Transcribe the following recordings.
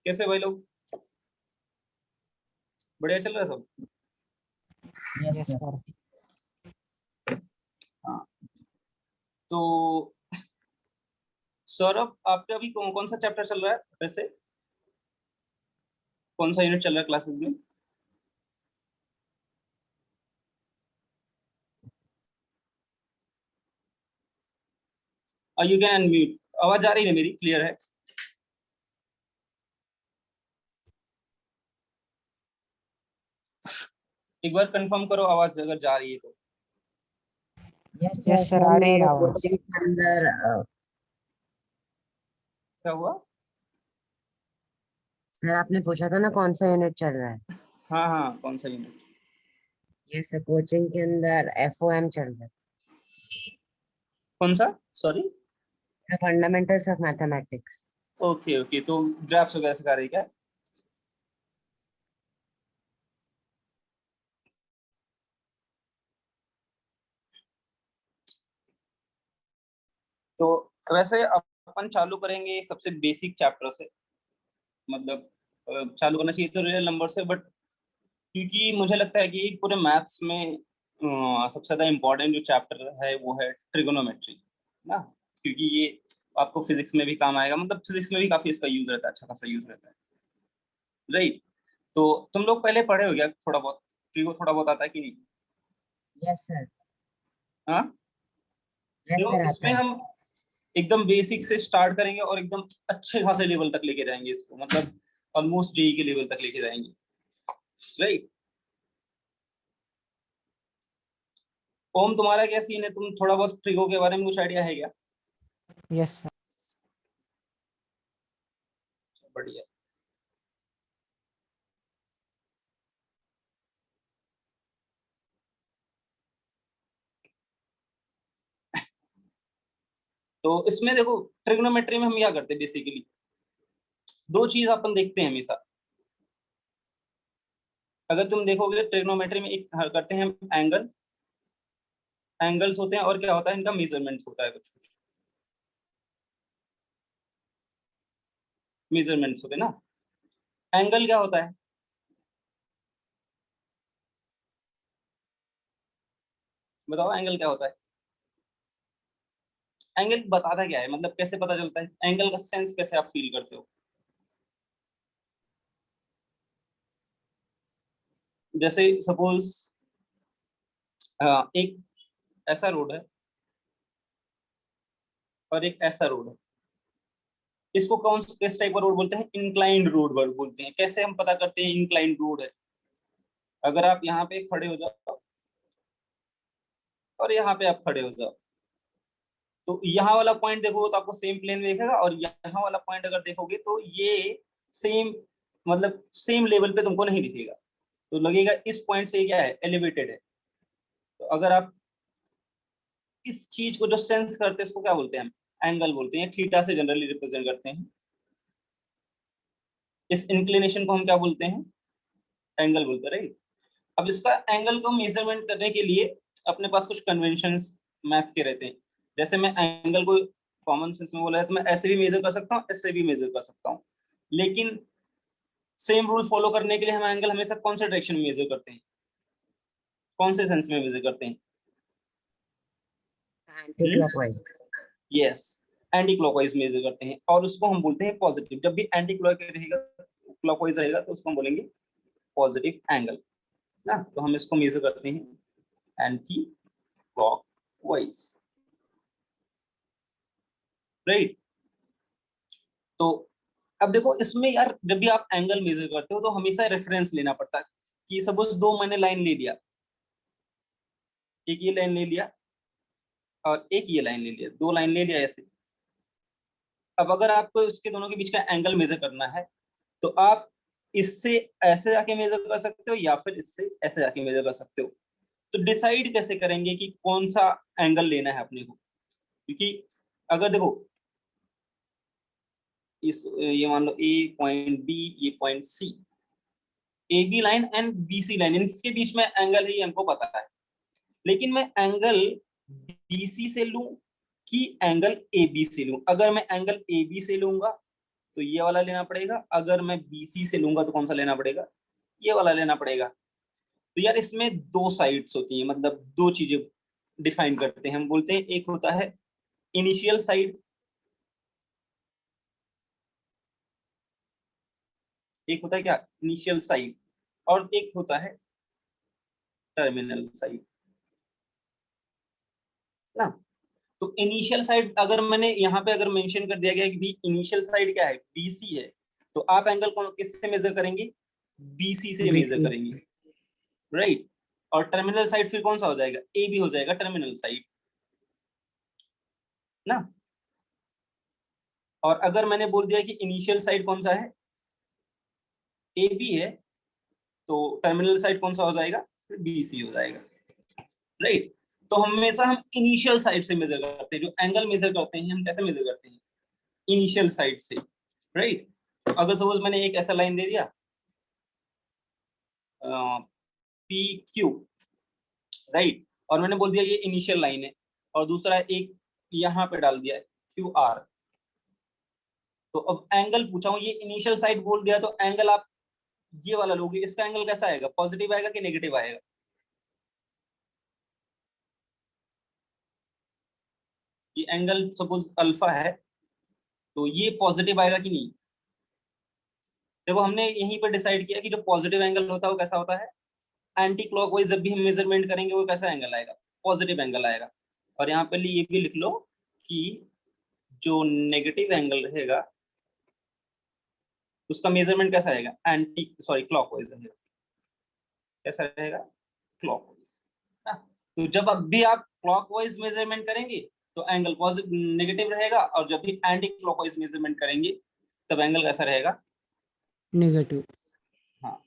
कैसे भाई लोग? बढ़िया चल रहा है सब? Yes sir. हाँ, तो सौरभ आपका अभी कौन सा चैप्टर चल रहा है वैसे? कौन सा यूनिट चल रहा है क्लासेस में? You can unmute. आवाज आ रही है मेरी? क्लियर है? एक बार कंफर्म करो आवाज अगर जा रही है तो। यस सर, आ रही है आवाज। के अंदर क्या हुआ? सर आपने पूछा था ना कौन सा यूनिट चल रहा है? हाँ हाँ, कौन सा यूनिट? ये सर कोचिंग के अंदर FOM चल रहा कौन सा? सॉरी। है, fundamentals of mathematics. Okay okay, तो ग्राफ्स वगैरह सिखा रही है क्या? तो वैसे अपन चालू करेंगे सबसे बेसिक चैप्टर से। मतलब चालू करना चाहिए तो रियल नंबर से, बट क्योंकि मुझे लगता है कि पूरे मैथ्स में सबसे ज्यादा इम्पोर्टेंट जो चैप्टर है वो है ट्रिगोनोमेट्री ना। क्योंकि ये आपको फिजिक्स में भी काम आएगा, मतलब फिजिक्स में भी काफी इसका यूज रहता है, अच्छा खासा यूज रहता है, राइट? तो तुम लोग पहले पढ़े हो गया थोड़ा बहुत? ट्रिगो थोड़ा बहुत आता है कि नहीं? Yes sir. हाँ, यस तो सर आता इसमें है। हम एकदम बेसिक से स्टार्ट करेंगे और एकदम अच्छे खासे लेवल तक लेके जाएंगे इसको, मतलब ऑलमोस्ट जेई के लेवल तक लेके जाएंगे, राइट? ओम, तुम्हारा क्या सीन है? तुम थोड़ा बहुत ट्रिगो के बारे में कुछ आइडिया है क्या? Yes sir. बढ़िया। तो इसमें देखो, ट्रिग्नोमेट्री में हम क्या करते हैं बेसिकली, दो चीज अपन देखते हैं हमेशा। अगर तुम देखोगे ट्रिग्नोमेट्री में एक करते हैं हम एंगल, एंगल्स होते हैं, और क्या होता है इनका मेजरमेंट होता है, कुछ कुछ मेजरमेंट्स होते हैं ना। एंगल क्या होता है? बताओ एंगल क्या होता है? एंगल बताता क्या है, मतलब कैसे पता चलता है एंगल का सेंस, कैसे आप फील करते हो? जैसे सपोज एक ऐसा रोड है और एक ऐसा रोड है, इसको कौन किस टाइप का रोड बोलते हैं? इंक्लाइंड रोड बोलते हैं। कैसे हम पता करते हैं इंक्लाइंड रोड है? अगर आप यहाँ पे खड़े हो जाओ और यहाँ पे आप खड़े हो जाओ, तो यहाँ वाला पॉइंट देखोगे तो आपको सेम प्लेन में दिखेगा, और यहाँ वाला पॉइंट अगर देखोगे तो ये सेम, मतलब सेम लेवल पे तुमको नहीं दिखेगा, तो लगेगा इस पॉइंट से क्या है, एलिवेटेड है। तो अगर आप इस चीज को जो सेंस करते हैं इसको क्या बोलते हैं? हम एंगल बोलते हैं। थीटा से जनरली रिप्रेजेंट करते हैं। इस इंक्लिनेशन को हम क्या बोलते हैं? एंगल बोलते हैं, राइट? अब इसका एंगल को मेजरमेंट करने के लिए अपने पास कुछ कन्वेंशंस मैथ के रहते हैं। जैसे मैं एंगल को कॉमन सेंस में बोला है तो मैं ऐसे भी मेजर कर सकता हूँ, ऐसे भी मेजर कर सकता हूँ, लेकिन सेम रूल फॉलो करने के लिए हम एंगल हमेशा कौन से डायरेक्शन में मेजर करते हैं, कौन से सेंस में मेजर करते हैं? Anti clockwise. Yes, anti clockwise measure करते हैं, और उसको हम बोलते हैं पॉजिटिव। जब भी एंटी क्लॉकवाइज रहेगा तो उसको हम बोलेंगे पॉजिटिव एंगल ना। तो हम इसको मेजर करते हैं एंटी क्लॉकवाइज, राइट? तो अब देखो इसमें यार, जब भी आप एंगल मेजर करते हो तो हमेशा रेफरेंस लेना पड़ता है। कि सपोज दो मैंने लाइन ले लिया, एक ये लाइन ले लिया और एक ये लाइन ले लिया, दो लाइन ले लिया ऐसे। अब अगर आपको इसके दोनों के बीच का एंगल मेजर करना है तो आप इससे ऐसे जाके मेजर कर सकते हो या फिर इससे ऐसे जाके मेजर कर सकते हो। तो डिसाइड कैसे करेंगे कि कौन सा एंगल लेना है अपने को? क्योंकि अगर देखो इस ये मान लो ए पॉइंट बी, ये point C, A B line and B C line, इसके बीच में एंगल ही हमको पता है। लेकिन मैं एंगल बी सी से लूं कि एंगल ए बी से लूं? अगर मैं एंगल ए बी से लूंगा तो ये वाला लेना पड़ेगा। अगर मैं BC से लूंगा तो कौन सा लेना पड़ेगा, ये वाला लेना पड़ेगा। तो यार इसमें दो साइड्स होती हैं, मतलब दो चीजें डिफाइन करते हैं हम, बोलते हैं एक होता है इनिशियल साइड, एक होता है क्या इनिशियल साइड, और एक होता है टर्मिनल साइड ना। तो इनिशियल साइड अगर मैंने यहाँ पे अगर मेंशन कर दिया गया कि भी इनिशियल साइड क्या है, BC है, तो आप एंगल कौन किससे मेजर करेंगे, BC से मेजर BC करेंगे, राइट। और टर्मिनल साइड फिर कौन सा हो जाएगा, AB हो जाएगा टर्मिनल साइड ना। और अगर मैंने बोल दिया कि इनिशियल साइड कौन सा है, AB है, तो टर्मिनल साइड कौन सा हो जाएगा, फिर BC हो जाएगा, राइट। तो हमेशा हम इनिशियल साइड से मेजर करते हैं, जो एंगल मेजर करते हैं हम कैसे मेजर करते हैं, इनिशियल साइड से, राइट। अगर सपोज मैंने एक ऐसा लाइन दे दिया PQ, राइट, और मैंने बोल दिया ये इनिशियल लाइन है, और दूसरा एक यहाँ पे डाल दिया है QR, तो अब एंगल पूछा हूँ, ये इनिशियल साइड बोल दिया, तो एंगल आप ये वाला लोगे, इसका एंगल कैसा आएगा, पॉजिटिव आएगा कि नेगेटिव आएगा, ये एंगल सपोज अल्फा है, तो ये पॉजिटिव आएगा कि नहीं। देखो हमने यहीं पर डिसाइड किया कि जो पॉजिटिव एंगल होता है वो कैसा होता है, एंटी क्लॉकवाइज जब भी हम मेजरमेंट करेंगे वो कैसा एंगल आएगा, पॉजिटिव एंगल आएगा। और यहाँ पे ये भी लिख लो कि जो नेगेटिव एंगल रहेगा उसका मेजरमेंट कैसा रहेगा, क्लॉकवाइज रहेगा, कैसा रहेगा, क्लॉकवाइज ना। तो जब अब भी आप क्लॉकवाइज मेजरमेंट करेंगे तो एंगल पॉजिटिव नेगेटिव रहेगा, और जब भी एंटी क्लॉकवाइज मेजरमेंट करेंगे तब एंगल कैसा रहेगा, नेगेटिव। हाँ।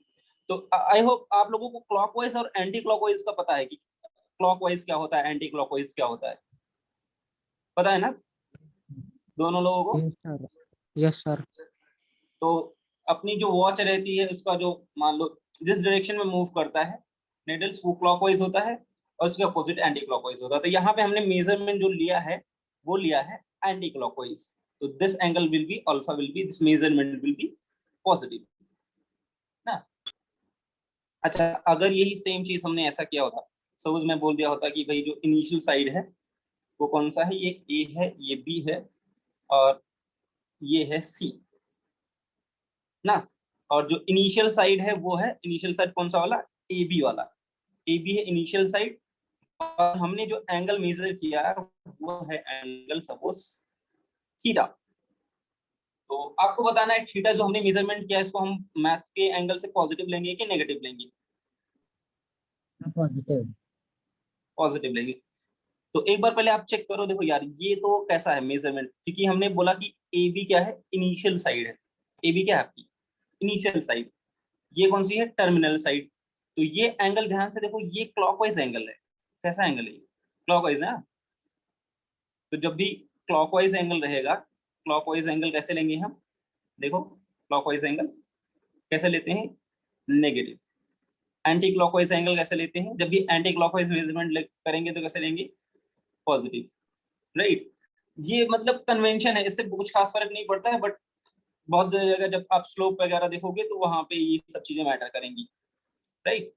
तो आई होप आप लोगों को क्लॉकवाइज और एंटी क्लॉकवाइज का पता है कि क्लॉकवाइज क्या होता है, एंटी क्लॉकवाइज क्या होता है, पता है ना दोनों लोगों को। Yes sir, yes sir. तो अपनी जो वॉच रहती है उसका जो मान लो जिस डायरेक्शन में मूव करता है नेडल्स, वो क्लॉकवाइज होता है, और उसके अपोजिट एंटी क्लॉकवाइज होता है। तो यहाँ पे हमने मेजरमेंट जो लिया है वो लिया है एंटी क्लॉकवाइज, तो this angle will be alpha, will be this measurement will be positive ना। अच्छा, अगर यही सेम चीज हमने ऐसा किया होता, सपोज मैं बोल दिया होता कि भाई जो इनिशियल साइड है वो कौन सा है, ये A है, ये B है, और ये है C ना। और जो इनिशियल साइड है वो है, इनिशियल साइड कौन सा वाला, AB वाला, AB है इनिशियल साइड, और हमने जो एंगल मेजर किया वो है एंगल सपोज थीटा। तो आपको बताना है थीटा जो हमने मेजरमेंट किया इसको हम मैथ के एंगल से पॉजिटिव लेंगे कि नेगेटिव लेंगे, पॉजिटिव। पॉजिटिव लेंगे। तो एक बार पहले आप चेक करो, देखो यार ये तो कैसा है मेजरमेंट, क्योंकि हमने बोला कि AB क्या है, इनिशियल साइड है, AB क्या है आपकी इनिशियल साइड, ये कौन सी है, टर्मिनल साइड। तो ये एंगल ध्यान से देखो, ये क्लॉकवाइज एंगल है, कैसा एंगल है, क्लॉकवाइज है। तो जब भी क्लॉकवाइज एंगल रहेगा, क्लॉकवाइज एंगल कैसे लेंगे हम, देखो क्लॉकवाइज एंगल कैसे लेते हैं, नेगेटिव। एंटी क्लॉकवाइज एंगल कैसे लेते हैं, जब भी एंटी क्लॉकवाइज मेजरमेंट करेंगे तो कैसे लेंगे, पॉजिटिव, राइट। ये मतलब कन्वेंशन है, इससे कुछ खास फर्क नहीं पड़ता है, बट बहुत जगह जब आप स्लोप वगैरह देखोगे तो वहां पे ये सब चीजें मैटर करेंगी, राइट।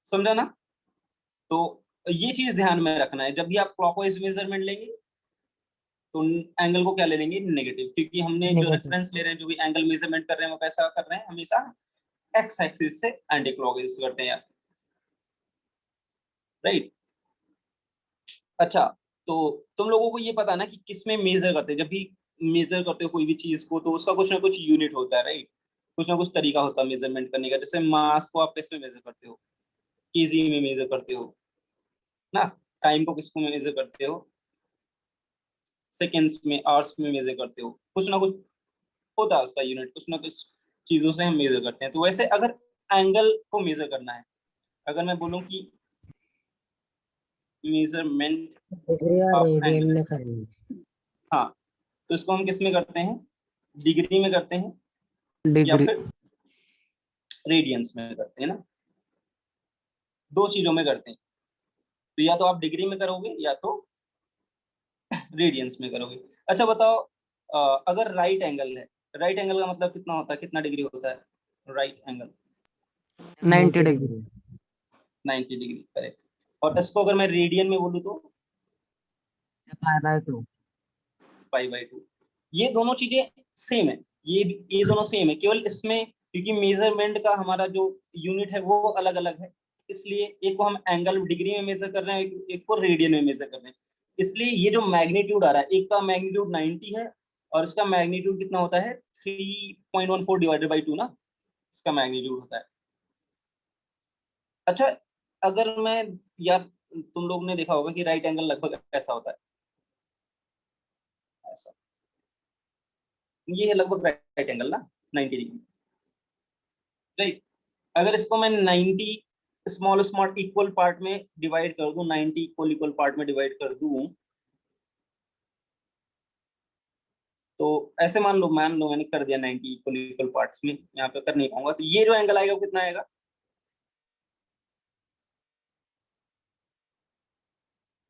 समझा ना। तो ये चीज ध्यान में रखना है, जब भी आप क्लॉकवाइज मेजरमेंट लेंगे तो एंगल को क्या ले लेंगे, नेगेटिव, क्योंकि हमने जो नेगेटिव। रेफरेंस ले रहे हैं, जो भी एंगल मेजरमेंट कर रहे हैं वो कैसा कर रहे हैं, हमेशा एक्स एक्सिस से एंटी क्लॉकवाइज करते हैं, राइट। अच्छा, तो तुम लोगों को ये पता ना कि किस में मेजर करते हैं, जब भी मेजर करते हो कोई भी चीज को तो उसका कुछ ना कुछ यूनिट होता है, राइट, कुछ ना कुछ तरीका होता है मेजरमेंट करने का। जैसे मास को आप किस में मेजर करते हो, केजी में मेजर करते हो ना, टाइम को किसको मेजर करते हो, सेकेंड्स में, आवर्स में मेजर करते हो, कुछ ना कुछ होता है उसका यूनिट, कुछ ना कुछ चीजों से हम मेजर करते हैं। तो वैसे अगर एंगल को मेजर करना है, अगर मैं बोलूं कि मेजरमेंट डिग्री और ऑफ रेडियन एंगल, में करेंगे। हाँ, तो इसको हम किस में करते हैं, डिग्री में करते हैं या डिग्री। फिर रेडियंस में करते हैं ना, दो चीजों में करते हैं। तो या तो आप डिग्री में करोगे या तो रेडियंस में करोगे। अच्छा बताओ, अगर राइट एंगल है, राइट एंगल का मतलब कितना होता है, कितना डिग्री होता है right angle? 90 degree. 90 degree, correct. और इसको अगर मैं रेडियन में बोलूँ तो pi/2. पाई/2। ये दोनों चीजें सेम है, ये दोनों सेम है, केवल इसमें क्योंकि मेजरमेंट का हमारा जो यूनिट है वो अलग अलग है, इसलिए एक को हम एंगल डिग्री में मेजर कर रहे हैं, एक को रेडियन में मेजर कर रहे हैं। इसलिए ये जो मैग्नीट्यूड आ रहा है, एक का मैग्नीट्यूड 90 है और इसका मैग्नीट्यूड कितना होता है 3.14 डिवाइडेड बाई 2 ना, इसका मैग्नीट्यूड होता है। अच्छा, अगर मैं, यार तुम लोग ने देखा होगा कि राइट एंगल लगभग ऐसा होता है, ऐसा, ये है लगभग राइट एंगल ना, 90 डिग्री, राइट। अगर इसको मैं 90 स्मॉल स्मॉल इक्वल पार्ट में डिवाइड कर दूं, 90 इक्वल इक्वल पार्ट में डिवाइड कर दूं, तो ऐसे मान लो मैंने कर दिया 90 इक्वल इक्वल पार्ट्स में, यहाँ पे कर नहीं पाऊंगा, तो ये जो एंगल आएगा वो कितना आएगा?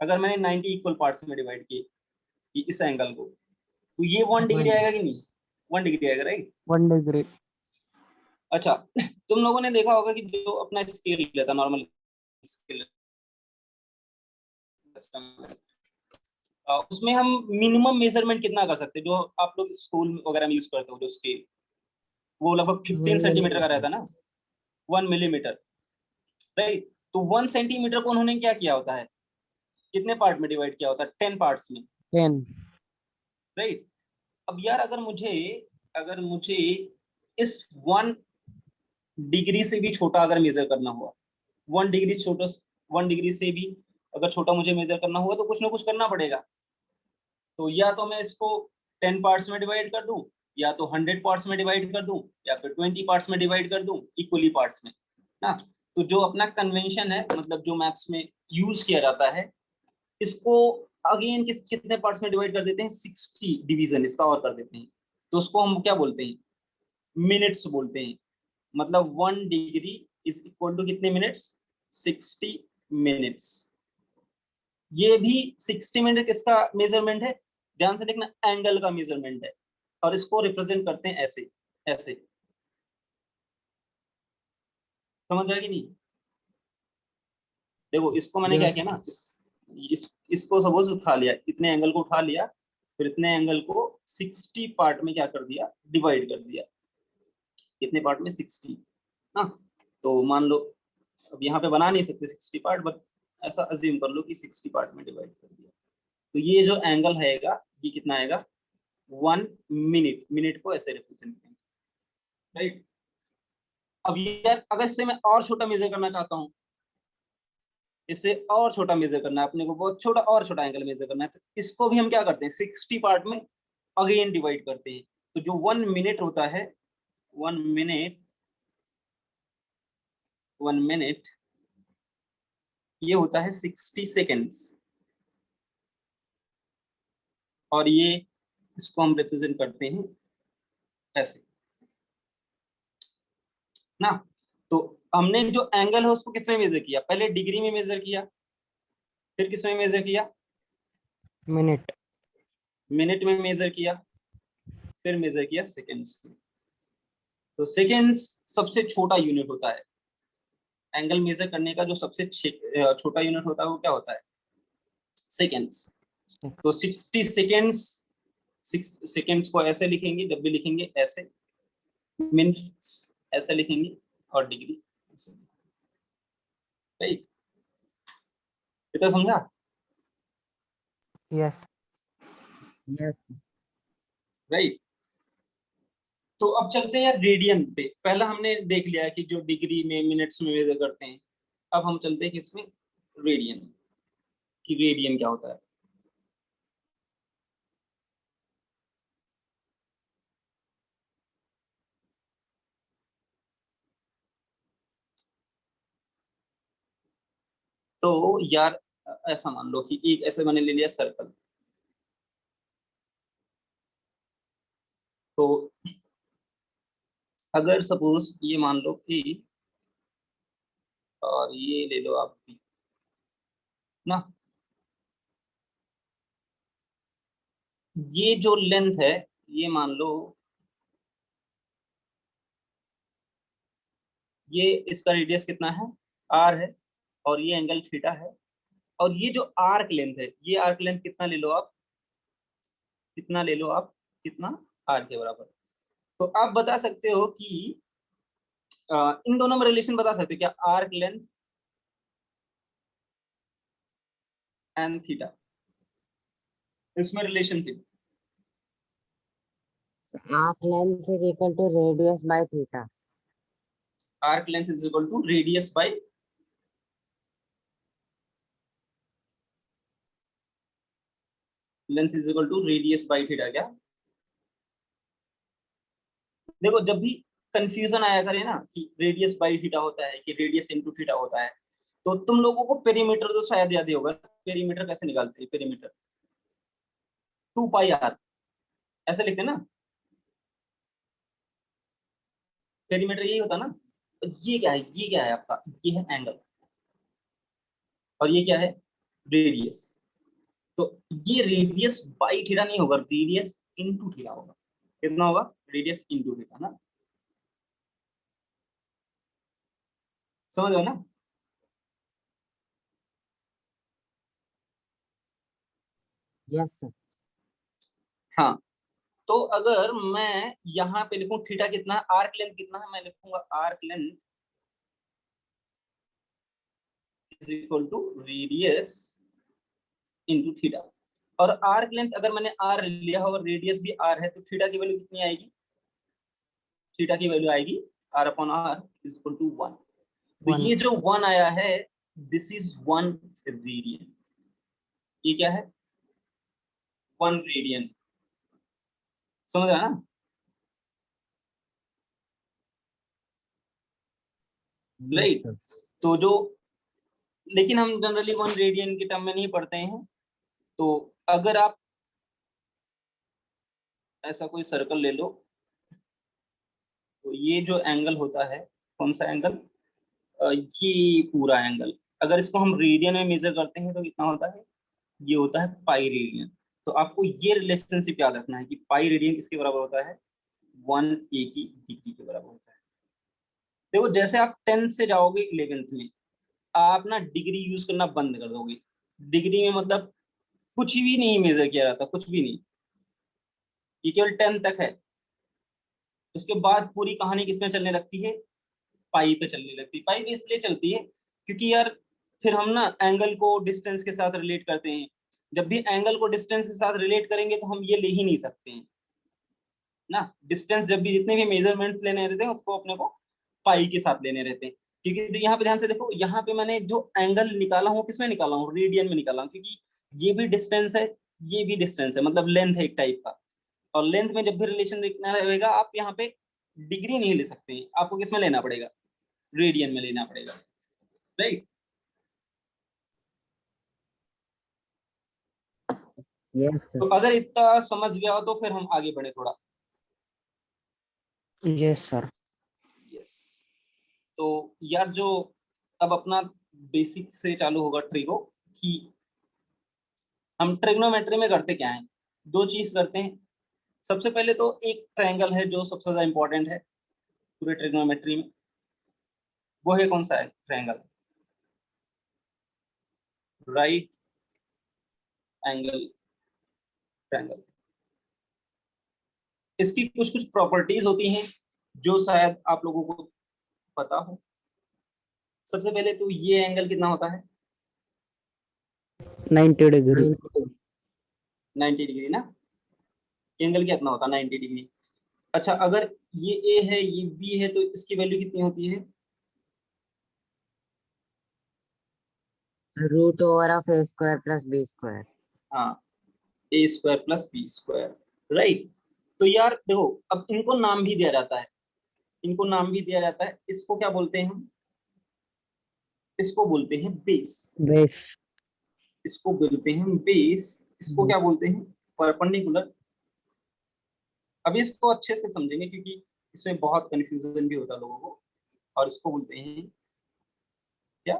अगर मैंने 90 इक्वल पार्ट्स में डिवाइड किए इस एंगल को, तो ये 1 डिग्री आएगा कि नहीं? 1 डिग्री आएगा, राइट। 1 degree. अच्छा, तुम लोगों ने देखा होगा कि जो अपना स्केल लेता, नॉर्मल स्केल, उसमें हम मिनिमम मेजरमेंट कितना कर सकते हैं, जो आप लोग स्कूल वगैरह में यूज करते हो जो स्केल, वो लगभग 15 सेंटीमीटर का रहता है ना, 1 मिलीमीटर, राइट। तो 1 सेंटीमीटर को उन्होंने क्या किया होता है, कितने पार्ट में डिवाइड किया होता है? 10 पार्ट्स में, 10. राइट। अब यार अगर मुझे इस 1 डिग्री से भी छोटा अगर मेजर करना हुआ, 1 डिग्री छोटा, 1 डिग्री से भी अगर छोटा मुझे मेजर करना हुआ, तो कुछ ना कुछ करना पड़ेगा। तो या तो मैं इसको 10 पार्ट्स में डिवाइड कर दूं, या तो 100 पार्ट्स में डिवाइड कर दूं, या फिर 20 पार्ट्स में डिवाइड कर दूं, इक्वली पार्ट्स में ना। तो जो अपना कन्वेंशन है, मतलब जो मैथ्स में यूज किया जाता है, इसको अगेन कितने पार्ट्स में डिवाइड कर देते हैं, 60 डिवीजन इसका और कर देते हैं। तो उसको हम क्या बोलते हैं, मिनट्स बोलते हैं। मतलब 1 डिग्री इज इक्वल टू कितने मिनट्स, 60 मिनट्स। ये भी 60 मिनट किसका मेजरमेंट है, ध्यान से देखना, एंगल का मेजरमेंट है, और इसको रिप्रेजेंट करते हैं ऐसे, ऐसे। समझ आएगी नहीं? देखो इसको मैंने क्या Yes. किया ना, इसको सपोज उठा लिया, इतने एंगल को उठा लिया, फिर इतने एंगल को 60 पार्ट में क्या कर दिया, डिवाइड कर दिया। कितने पार्ट में, 60 ना। तो मान लो, अब यहाँ पे बना नहीं सकते 60 पार्ट, बट ऐसा अज्यूम कर लो कि 60 पार्ट में डिवाइड कर दिया। तो ये जो एंगल रहेगा, ये कितना आएगा, 1 मिनट। मिनट को ऐसे रिप्रेजेंट करेंगे, राइट। अब यार अगर इससे मैं और छोटा मेजर करना चाहता हूँ, इससे और छोटा मेजर करना है अपने को, बहुत छोटा और छोटा एंगल मेजर करना है, तो इसको भी हम क्या करते हैं, 60 पार्ट में अगेन डिवाइड करते हैं। तो जो 1 मिनट होता है, 1 मिनट, 1 मिनट, ये होता है 60 सेकेंड्स। और ये, इसको हम रिप्रेजेंट करते हैं ऐसे ना। तो हमने जो एंगल है उसको किसमें मेजर किया, पहले डिग्री में मेजर किया, फिर किसमें मेजर किया, Minute. मिनट में मेजर किया, फिर मेजर किया सेकेंड्स में। तो सेकेंड्स सबसे छोटा यूनिट होता है, एंगल मेजर करने का जो सबसे छोटा यूनिट होता है वो क्या होता है, सेकेंड्स। तो 60 सेकेंड्स, 6 सेकेंड्स को ऐसे लिखेंगे, जब भी लिखेंगे ऐसे, मिनट्स ऐसे लिखेंगे, और डिग्री ऐसे, राइट। इतना समझा? Yes. Yes. राइट। तो अब चलते हैं यार रेडियन पे। पहला हमने देख लिया है कि जो डिग्री में, मिनट्स में मेजर करते हैं। अब हम चलते हैं किसमें, रेडियन, कि रेडियन क्या होता है। तो यार ऐसा मान लो कि एक ऐसे मैंने ले लिया सर्कल, तो अगर सपोज ये मान लो कि, और ये ले लो आप भी ना, ये जो लेंथ है, ये मान लो ये इसका रेडियस कितना है, r है, और ये एंगल थीटा है, और ये जो आर्क लेंथ है, ये आर्क लेंथ कितना ले लो आप, कितना ले लो आप, कितना, r के बराबर। तो आप बता सकते हो कि इन दोनों में रिलेशन बता सकते हो क्या, आर्क लेंथ एंड थीटा, इसमें relationship. Arc length is equal to radius by theta. Arc length is equal to radius by, length is equal to radius by theta क्या। देखो जब भी कंफ्यूजन आया करे ना कि रेडियस बाय थीटा होता है कि रेडियस इनटू थीटा होता है, तो तुम लोगों को पेरीमीटर तो शायद याद ही होगा, पेरीमीटर कैसे निकालते हैं, पेरीमीटर 2 पाई r ऐसे लिखते हैं ना, पेरीमीटर यही होता ना। तो ये क्या है, ये क्या है आपका, ये है एंगल, और ये क्या है, रेडियस। तो ये रेडियस बाई थीटा नहीं होगा, रेडियस इनटू थीटा होगा। कितना होगा, रेडियस इनटू थीटा ना, समझ गए ना। Yes, sir. हाँ, तो अगर मैं यहाँ पे लिखूं थीटा कितना है, आर्क लेंथ कितना है, मैं लिखूंगा arc length is equal to radius into theta. और आर्क लेंथ अगर मैंने आर लिया और रेडियस भी आर है, तो थीटा की वैल्यू कितनी आएगी, थीटा की वैल्यू आएगी R upon R is equal to 1। तो 1. ये जो 1 आया है, दिस इज 1 रेडियन। ये क्या है, 1 रेडियन, समझ आया ना। Yes, right, sir. तो जो, लेकिन हम जनरली 1 रेडियन के टर्म में नहीं पढ़ते हैं। तो अगर आप ऐसा कोई सर्कल ले लो, तो ये जो एंगल होता है, कौन सा एंगल, ये पूरा एंगल, अगर इसको हम रेडियन में मेजर करते हैं तो कितना होता है, ये होता है पाई रेडियन। तो आपको ये रिलेशनशिप याद रखना है कि पाई रेडियन किसके बराबर होता है, 1 a की डिग्री के बराबर होता है। देखो जैसे आप 10th से जाओगे 11th में, आप ना डिग्री यूज करना बंद कर दोगे। डिग्री में मतलब कुछ भी नहीं मेजर किया जाता, कुछ भी नहीं, ये केवल 10 तक है। उसके बाद पूरी कहानी किसमें चलने लगती है, पाई पे चलने लगती है। पाई पे इसलिए चलती है क्योंकि यार फिर हम ना एंगल को डिस्टेंस के साथ रिलेट करते हैं। जब भी एंगल को डिस्टेंस के साथ रिलेट करेंगे तो हम ये ले ही नहीं सकते हैं ना, डिस्टेंस जब भी जितने भी मेजरमेंट लेने रहते हैं उसको अपने को पाई के साथ लेने रहते हैं। क्योंकि तो यहाँ पे ध्यान से देखो, यहाँ पे मैंने जो एंगल निकाला हूँ किसमें निकाला हूँ, रेडियन में निकाला हूँ, क्योंकि ये भी डिस्टेंस है, ये भी डिस्टेंस है, मतलब लेंथ है एक टाइप का। और लेंथ में जब भी रिलेशन देखना रहेगा, आप यहाँ पे डिग्री नहीं ले सकते, आपको किसमें लेना पड़ेगा, रेडियन में लेना पड़ेगा। Right, Yes, sir. तो अगर इतना समझ गया हो तो फिर हम आगे बढ़े थोड़ा। Yes, sir. यस, तो यार जो अब अपना बेसिक से चालू होगा ट्रिगो, कि हम ट्रिग्नोमेट्री में करते क्या है, दो चीज करते हैं। सबसे पहले तो एक ट्रायंगल है जो सबसे ज्यादा इंपॉर्टेंट है पूरे ट्रिग्नोमेट्री में, वो है कौन सा है, ट्रायंगल, राइट एंगल ट्रायंगल। इसकी कुछ कुछ प्रॉपर्टीज होती हैं जो शायद आप लोगों को पता हो। सबसे पहले तो ये एंगल कितना होता है, 90 degree. 90 डिग्री ना, एंगल कितना होता है, 90 डिग्री। अच्छा अगर ये ए है ये बी है, तो इसकी वैल्यू कितनी होती है, Root over of a square plus b square. हाँ, A square plus B square. Right, तो यार देखो अब इनको नाम भी दिया जाता है, इनको नाम भी दिया जाता है। इसको क्या बोलते हैं हम, इसको बोलते हैं बेस, Base. इसको बोलते हैं बेस, इसको क्या बोलते हैं, परपेंडिकुलर। अभी इसको अच्छे से समझेंगे क्योंकि इसमें बहुत कंफ्यूजन भी होता है लोगों को। और इसको बोलते हैं क्या,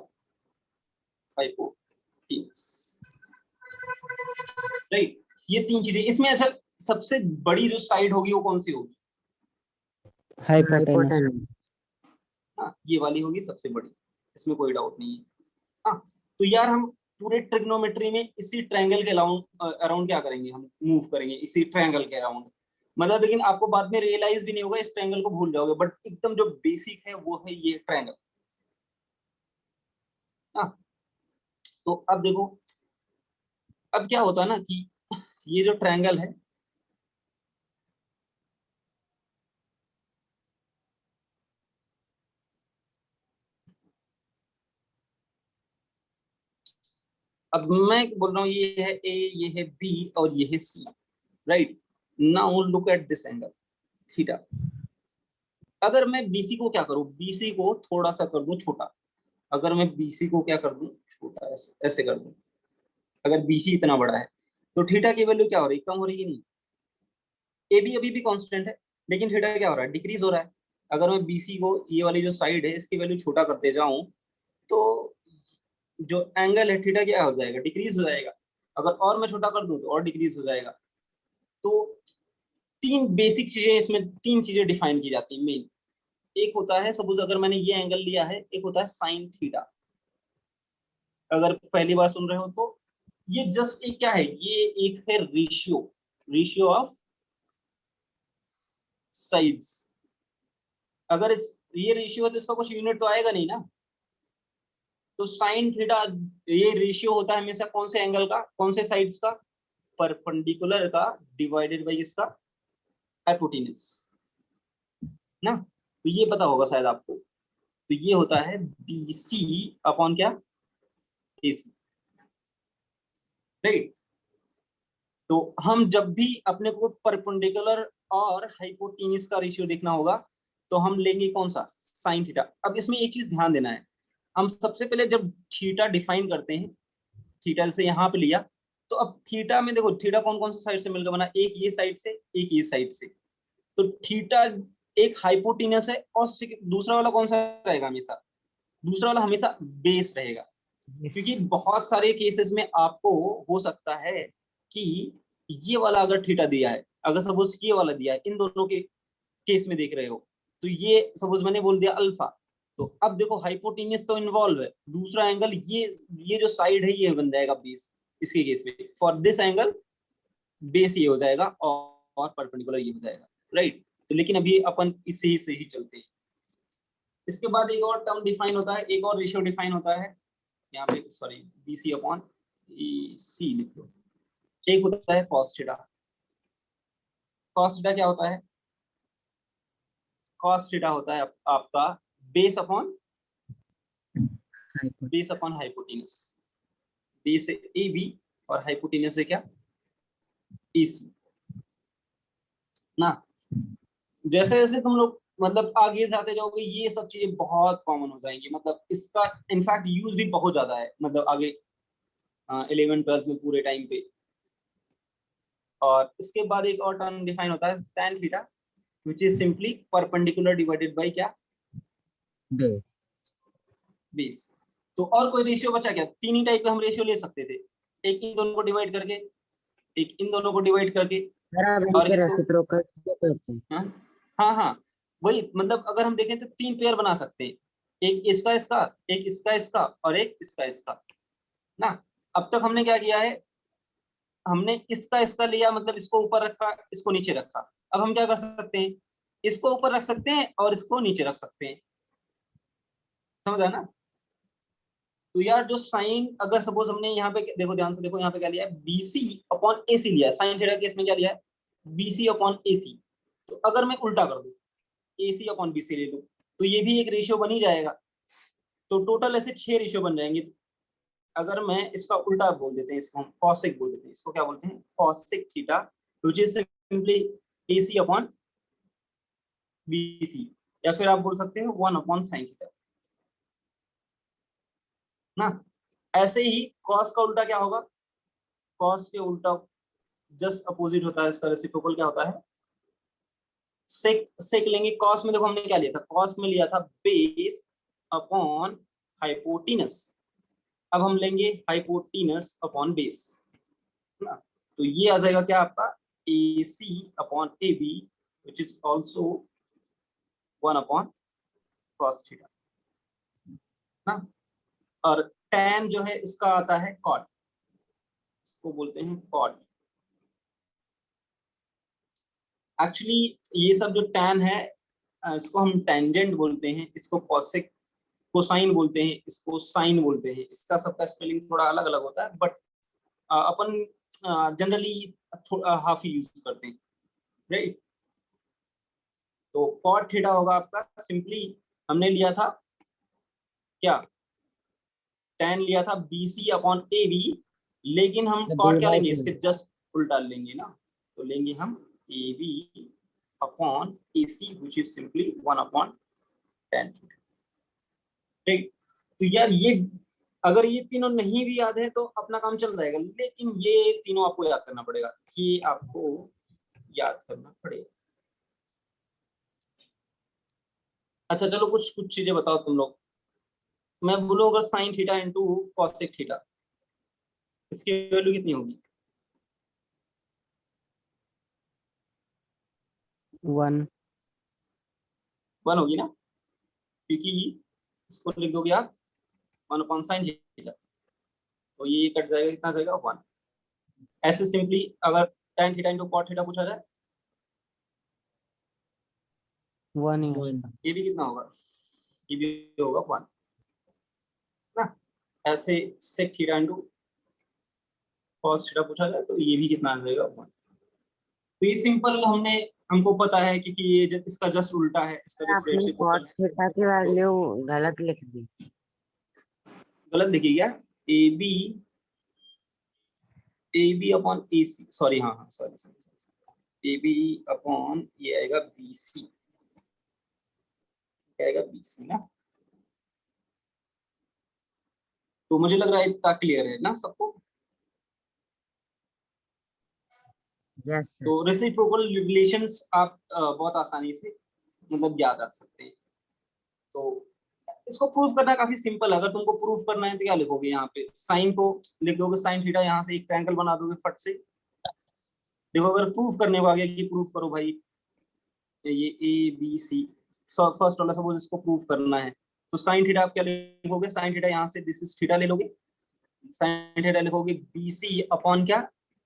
हाइपोटेनस। राइट, ये तीन चीजें इसमें। अच्छा, सबसे बड़ी जो साइड होगी वो कौन सी होगी? हाइपोटेनस। हाँ, ये वाली होगी सबसे बड़ी, इसमें कोई डाउट नहीं है। हाँ, तो यार हम पूरे ट्रिग्नोमेट्री में इसी ट्रायंगल के अराउंड क्या करेंगे, हम मूव करेंगे इसी ट्रायंगल के अराउंड। मतलब लेकिन आपको बाद में रियलाइज भी नहीं होगा, इस ट्रायंगल को भूल जाओगे, बट एकदम जो बेसिक है वो है ये ट्रायंगल। हाँ, तो अब देखो, अब क्या होता है ना कि ये जो ट्रायंगल है, अब मैं बोल रहा हूँ ये है ए, ये है बी और ये है C, right. Now look at this angle theta. अगर मैं बीसी को क्या करूं, बीसी को थोड़ा सा कर दूं छोटा। अगर मैं बीसी को क्या कर दूं, छोटा, ऐसे ऐसे कर दूं। अगर बीसी इतना बड़ा है तो थीटा की वैल्यू क्या हो रही है, कम हो रही है नहीं? ए बी अभी भी कांस्टेंट है, लेकिन थीटा क्या हो रहा है, डिक्रीज हो रहा है। अगर मैं बीसी को, ये वाली जो साइड है, इसकी वैल्यू छोटा करते जाऊं तो जो एंगल है थीटा क्या हो जाएगा, डिक्रीज हो जाएगा। अगर और मैं छोटा कर दूं तो और डिक्रीज हो जाएगा। तो तीन बेसिक चीजें इसमें, तीन चीजें डिफाइन की जाती है मेन। एक होता है, सपोज अगर मैंने ये एंगल लिया है, एक होता है साइन थीटा। अगर पहली बार सुन रहे हो तो ये जस्ट एक क्या है, ये एक है रेशियो, रेशियो ऑफ साइड्स। अगर इस ये रेशियो है तो इसका कुछ यूनिट तो आएगा नहीं ना। तो साइन थीटा, ये रेशियो होता है हमेशा कौन से एंगल का, कौन से साइड्स का, परपेंडिकुलर का डिवाइडेड बाई इसका हाइपोटेन्यूज ना। तो ये पता होगा शायद आपको। तो ये होता है BC अपॉन क्या, AC, राइट। तो हम जब भी अपने को परपेंडिकुलर और हाइपोटेन्यूज का रेशियो देखना होगा तो हम लेंगे कौन सा, साइन थीटा। अब इसमें एक चीज ध्यान देना है, हम सबसे पहले जब थीटा डिफाइन करते हैं, थीटा जैसे यहाँ पे लिया, तो अब थीटा में देखो थीटा कौन कौन सी साइड से मिलकर बना, एक ये साइड से, एक ये साइड से। तो थीटा एक हाइपोटेन्यूज है, और दूसरा वाला कौन सा रहेगा हमेशा, दूसरा वाला हमेशा बेस रहेगा। क्योंकि बहुत सारे केसेस में आपको हो सकता है कि ये वाला अगर थीटा दिया है, अगर सपोज ये वाला दिया है, इन दोनों के केस में देख रहे हो, तो ये सपोज मैंने बोल दिया अल्फा, तो अब देखो हाइपोटेन्यूज तो इन्वॉल्व है, दूसरा एंगल ये जो साइड है ये बन जाएगा बेस। इसके केस में फॉर दिस एंगल बेस ये हो जाएगा और परपेंडिकुलर ये हो जाएगा, राइट। तो लेकिन अभी अपन इससे से ही चलते हैं। इसके बाद एक और टर्म डिफाइन होता है, एक और रेशियो डिफाइन होता है यहाँ पे, सॉरी, BC अपॉन EC लिख दो। एक होता है cos थीटा। cos थीटा क्या होता है, cos थीटा होता है आपका बेस अपॉन हाइपोटेन्यूज। बेस है AB और हाइपोटेन्यूज है क्या, EC ना। जैसे जैसे तुम लोग मतलब आगे जाते जाओगे ये सब चीजें बहुत कॉमन हो जाएंगी, मतलब इसका इनफैक्ट यूज भी बहुत ज्यादा है, मतलब आगे 11th 12th में पूरे टाइम पे। और इसके बाद एक और टर्म डिफाइन होता है tan theta, which is simply perpendicular divided by क्या, बेस। बेस। तो और कोई रेशियो बचा क्या, तीन ही टाइप के हम रेशियो ले सकते थे, एक इन दोनों को डिवाइड करके, एक इन दोनों को डिवाइड करके, सर आप और इनके इसको, रेसिप्रोकल कैसे होते हैं? हाँ हाँ हाँ, वही मतलब अगर हम देखें तो तीन पेयर बना सकते हैं, एक इसका इसका, एक इसका इसका, और एक इसका इसका ना। अब तक हमने क्या किया है, हमने इसका इसका लिया, मतलब इसको ऊपर रखा, इसको नीचे रखा। अब हम क्या कर सकते हैं, इसको ऊपर रख सकते हैं और इसको नीचे रख सकते हैं, समझा ना। तो यार जो साइन, अगर सपोज हमने यहाँ पे देखो, ध्यान से देखो, यहाँ पे क्या लिया है, BC अपॉन AC लिया है, साइन थीटा केस में क्या लिया है, BC अपॉन AC। तो अगर मैं उल्टा कर दूं, AC अपॉन BC ले लूं, तो ये भी एक रेशियो बन ही जाएगा। तो टोटल ऐसे 6 रेशियो बन जाएंगे। अगर मैं इसका उल्टा बोल देते हैं, इसको हम कॉसेक बोल देते हैं, इसको क्या बोलते हैं, cosec theta, which is simply AC upon BC, या फिर आप बोल सकते हैं 1 अपॉन साइन थीटा ना। ऐसे ही कॉस का उल्टा क्या होगा, कॉस के उल्टा जस्ट अपोजिट होता है, इसका रेसिप्रोकल क्या होता है, सेक। सेक लेंगे, कॉस में देखो हमने क्या लिया था, कॉस में लिया था बेस अपॉन हाइपोटेनस। अब हम लेंगे हाइपोटेनस अपॉन बेस ना। तो ये आ जाएगा क्या आपका AC upon AB which is also 1 upon cos theta ना। और tan जो है इसका आता है cot, इसको बोलते हैं cot। एक्चुअली ये सब जो tan है इसको हम टेंजेंट बोलते हैं, इसको कॉसेक कोसाइन बोलते हैं, इसको साइन बोलते हैं। इसका सबका स्पेलिंग थोड़ा अलग अलग होता है, but upon generally half he use करते हैं, राइट। तो कॉट थीटा होगा आपका, सिंपली हमने लिया था क्या, tan लिया था BC अपॉन AB, लेकिन हम तो कॉट B क्या by लेंगे, C. इसके जस्ट उल्टा लेंगे ना। तो लेंगे हम AB upon AC which is simply 1 upon tan theta, ठीक। तो यार ये अगर ये तीनों नहीं भी याद है तो अपना काम चल जाएगा, लेकिन ये तीनों आपको याद करना पड़ेगा, ये आपको याद करना पड़ेगा। अच्छा चलो कुछ कुछ चीजें बताओ तुम लोग। मैं बोलूं अगर sine theta into cosec theta, इसकी वैल्यू कितनी होगी? 1. 1 होगी ना, क्योंकि इसको लिख दोगे आप 1 अपॉन साइन थीटा, तो ये कट जाएगा, कितना जाएगा 1। ऐसे सिंपली अगर tan theta into cot theta पूछा जाए, 1 ही 1. ये भी कितना होगा, ये भी होगा 1 ना। ऐसे sec theta into cos theta पूछा जाए तो ये भी कितना आ जाएगा 1। तो ये सिंपल हमको पता है कि ये इसका जस्ट उल्टा है, इसका जस्ट आपने cot रेसिप्रोकल है। थीटा की वैल्यू गलत लिख दी। गलत लिखी क्या, AB अपॉन AC, सॉरी हाँ हाँ सॉरी सॉरी, AB अपॉन ये आएगा BC, क्या आएगा BC ना। तो मुझे लग रहा है इतना क्लियर है ना सबको। Yes sir. तो रेसिप्रोकल रिलेशंस आप बहुत आसानी से मतलब याद रख सकते हैं। तो इसको प्रूव करना काफी सिंपल है। अगर तुमको प्रूव करना है तो क्या लिखोगे, यहाँ पे साइन को लिख दोगे, साइन थीटा, यहाँ से एक ट्रायंगल बना दोगे फट से। देखो अगर प्रूव करने को आ गया कि प्रूव करो भाई ये ABC, फर्स्ट वाला सपोज इसको प्रूव करना है, तो साइन थीटा आप क्या लिखोगे, साइन थीटा यहाँ से दिस इज थीटा ले लोगे, साइन थीटा लिखोगे BC अपॉन क्या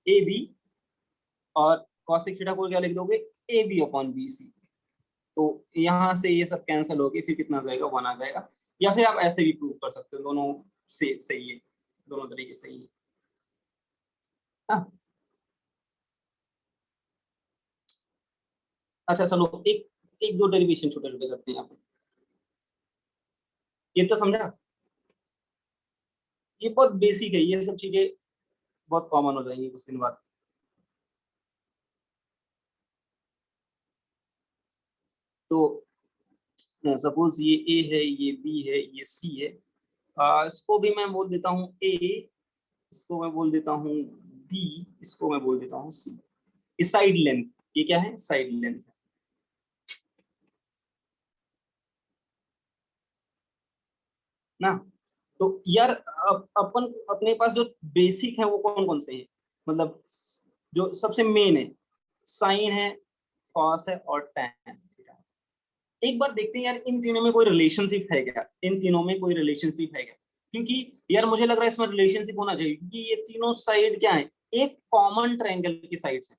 AB, और कॉसेक थीटा को क्या लिख दोगे AB अपॉन BC। तो यहाँ से ये सब कैंसिल होके फिर कितना जाएगा 1 आ जाएगा। या फिर आप ऐसे भी प्रूव कर सकते हो, दोनों से सही है, दोनों तरीके सही है। हाँ। अच्छा चलो एक एक दो डेरिवेशन छोटे छोटे करते हैं यहाँ पे। ये तो समझा, ये बहुत बेसिक है, ये सब चीजें बहुत कॉमन हो जाएंगी कुछ दिन बाद। तो सपोज ये A है, ये B है, ये C है, इसको भी मैं बोल देता हूँ A, इसको मैं बोल देता हूँ B, इसको मैं बोल देता हूँ C। इस साइड लेंथ, ये क्या है, साइड लेंथ है ना। तो यार अपन अपने पास जो बेसिक है वो कौन कौन से हैं, मतलब जो सबसे मेन है, साइन है, कॉस है और टैन। एक बार देखते हैं यार इन तीनों में कोई रिलेशनशिप है क्या, इन तीनों में कोई रिलेशनशिप है क्या, क्योंकि यार मुझे लग रहा है इसमें रिलेशनशिप होना चाहिए, क्योंकि ये तीनों साइड क्या है, एक कॉमन ट्रायंगल की साइड्स है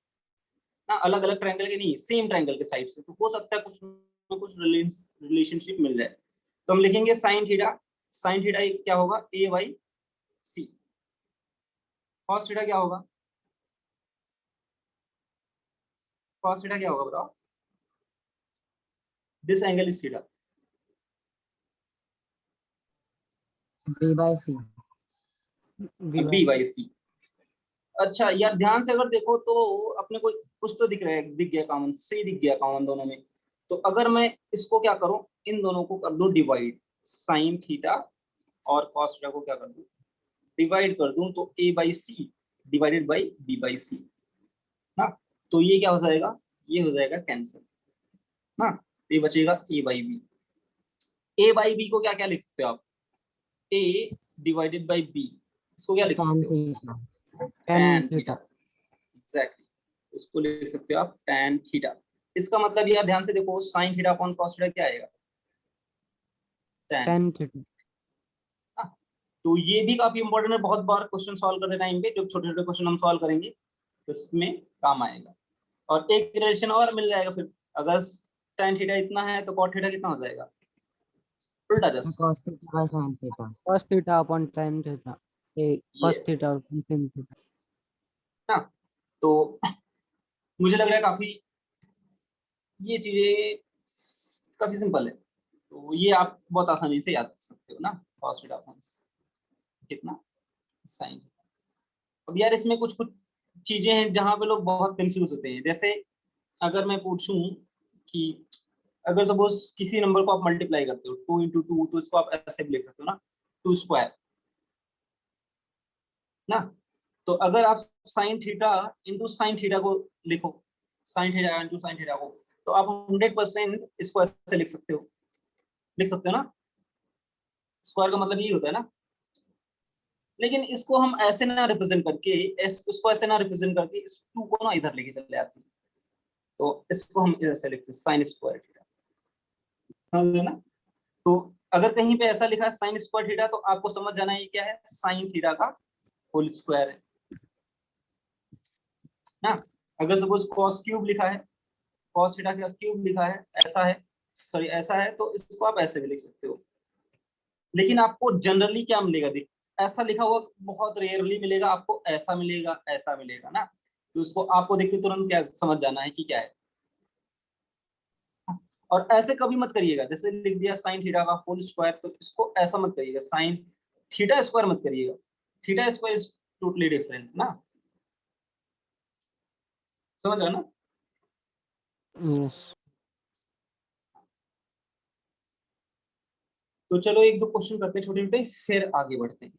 ना, अलग अलग ट्रायंगल के नहीं, सेम ट्रायंगल के साइड से, तो हो सकता है कुछ ना कुछ रिलेशनशिप मिल जाए। तो हम लिखेंगे साइन थीटा, साइन थीटा क्या होगा A/C, कॉस थीटा क्या होगा, कॉस थीटा क्या होगा बताओ, this angle is theta, B by C. B/C। अच्छा यार ध्यान से अगर देखो तो अपने को कुछ तो दिख रहा है, दिख गया कॉमन, सी दिख गया कॉमन दोनों में। तो अगर मैं इसको क्या करूं, इन दोनों को कर दूं डिवाइड, साइन थीटा और कॉस थीटा को क्या कर दूं, डिवाइड कर दूं, तो A/C डिवाइडेड बाई B/C ना। तो ये क्या हो जाएगा, ये हो जाएगा कैंसिल ना, तो ये बचेगा A/B। A/B को क्या क्या लिख सकते हो आप, A डिवाइडेड बाई B, इसको क्या लिख Tan सकते हो, theta. tan tan theta. Theta exactly, इसको लिख सकते हो आप tan थीटा। इसका मतलब यार ध्यान से देखो, sin theta upon cos theta क्या आएगा, tan। tan theta. तो ये भी काफी इंपॉर्टेंट है, बहुत बार क्वेश्चन सॉल्व करते टाइम पे जब छोटे छोटे क्वेश्चन हम सॉल्व करेंगे तो इसमें काम आएगा। और एक रिलेशन और मिल जाएगा फिर, अगर tan थीटा इतना है तो cot थीटा कितना हो जाएगा, उल्टा just. cos theta by sin theta. Cos theta upon tan theta. Cos yes theta upon sin theta. ना, तो मुझे लग रहा है काफी ये चीजें काफी सिंपल है, तो ये आप बहुत आसानी से याद कर सकते हो ना, cos थीटा अपॉन कितना sin। अब यार इसमें कुछ कुछ चीजें हैं जहां पे लोग बहुत कंफ्यूज होते हैं। जैसे अगर मैं पूछूं कि अगर सपोज किसी नंबर को आप मल्टीप्लाई करते हो 2 into 2, तो इसको आप ऐसे भी लिख सकते हो ना, 2 स्क्वायर ना। तो अगर आप sin theta into sin theta को लिखो, sin theta into sin theta को, तो आप 100% इसको ऐसे लिख सकते हो ना, स्क्वायर का मतलब यही होता है ना। लेकिन इसको हम ऐसे ना रिप्रेजेंट करके, इसको ऐसे ना रिप्रेजेंट करके इस 2 को ना इधर लेके चले आते हैं, तो इसको हम ऐसे लिखते हैं sin स्क्वायर थीटा, समझ ना। तो अगर कहीं पे ऐसा लिखा है sin स्क्वायर थीटा, तो आपको समझ जाना है ये क्या है, sin थीटा का होल स्क्वायर है ना। अगर सपोज cos क्यूब लिखा है, cos थीटा का क्यूब लिखा है, ऐसा है, सॉरी ऐसा है, तो इसको आप ऐसे भी लिख सकते हो। लेकिन आपको जनरली क्या मिलेगा, देख ऐसा लिखा हुआ बहुत रेयरली मिलेगा आपको, ऐसा मिलेगा, ऐसा मिलेगा ना। तो इसको आपको देख के तुरंत क्या समझ जाना है कि क्या है। और ऐसे कभी मत करिएगा, जैसे लिख दिया sin थीटा का होल स्क्वायर, तो इसको ऐसा मत करिएगा, sin थीटा स्क्वायर मत करिएगा, theta square is totally different ना, समझ रहे हो ना। Yes. तो चलो एक दो क्वेश्चन करते हैं छोटे छोटे, फिर आगे बढ़ते हैं।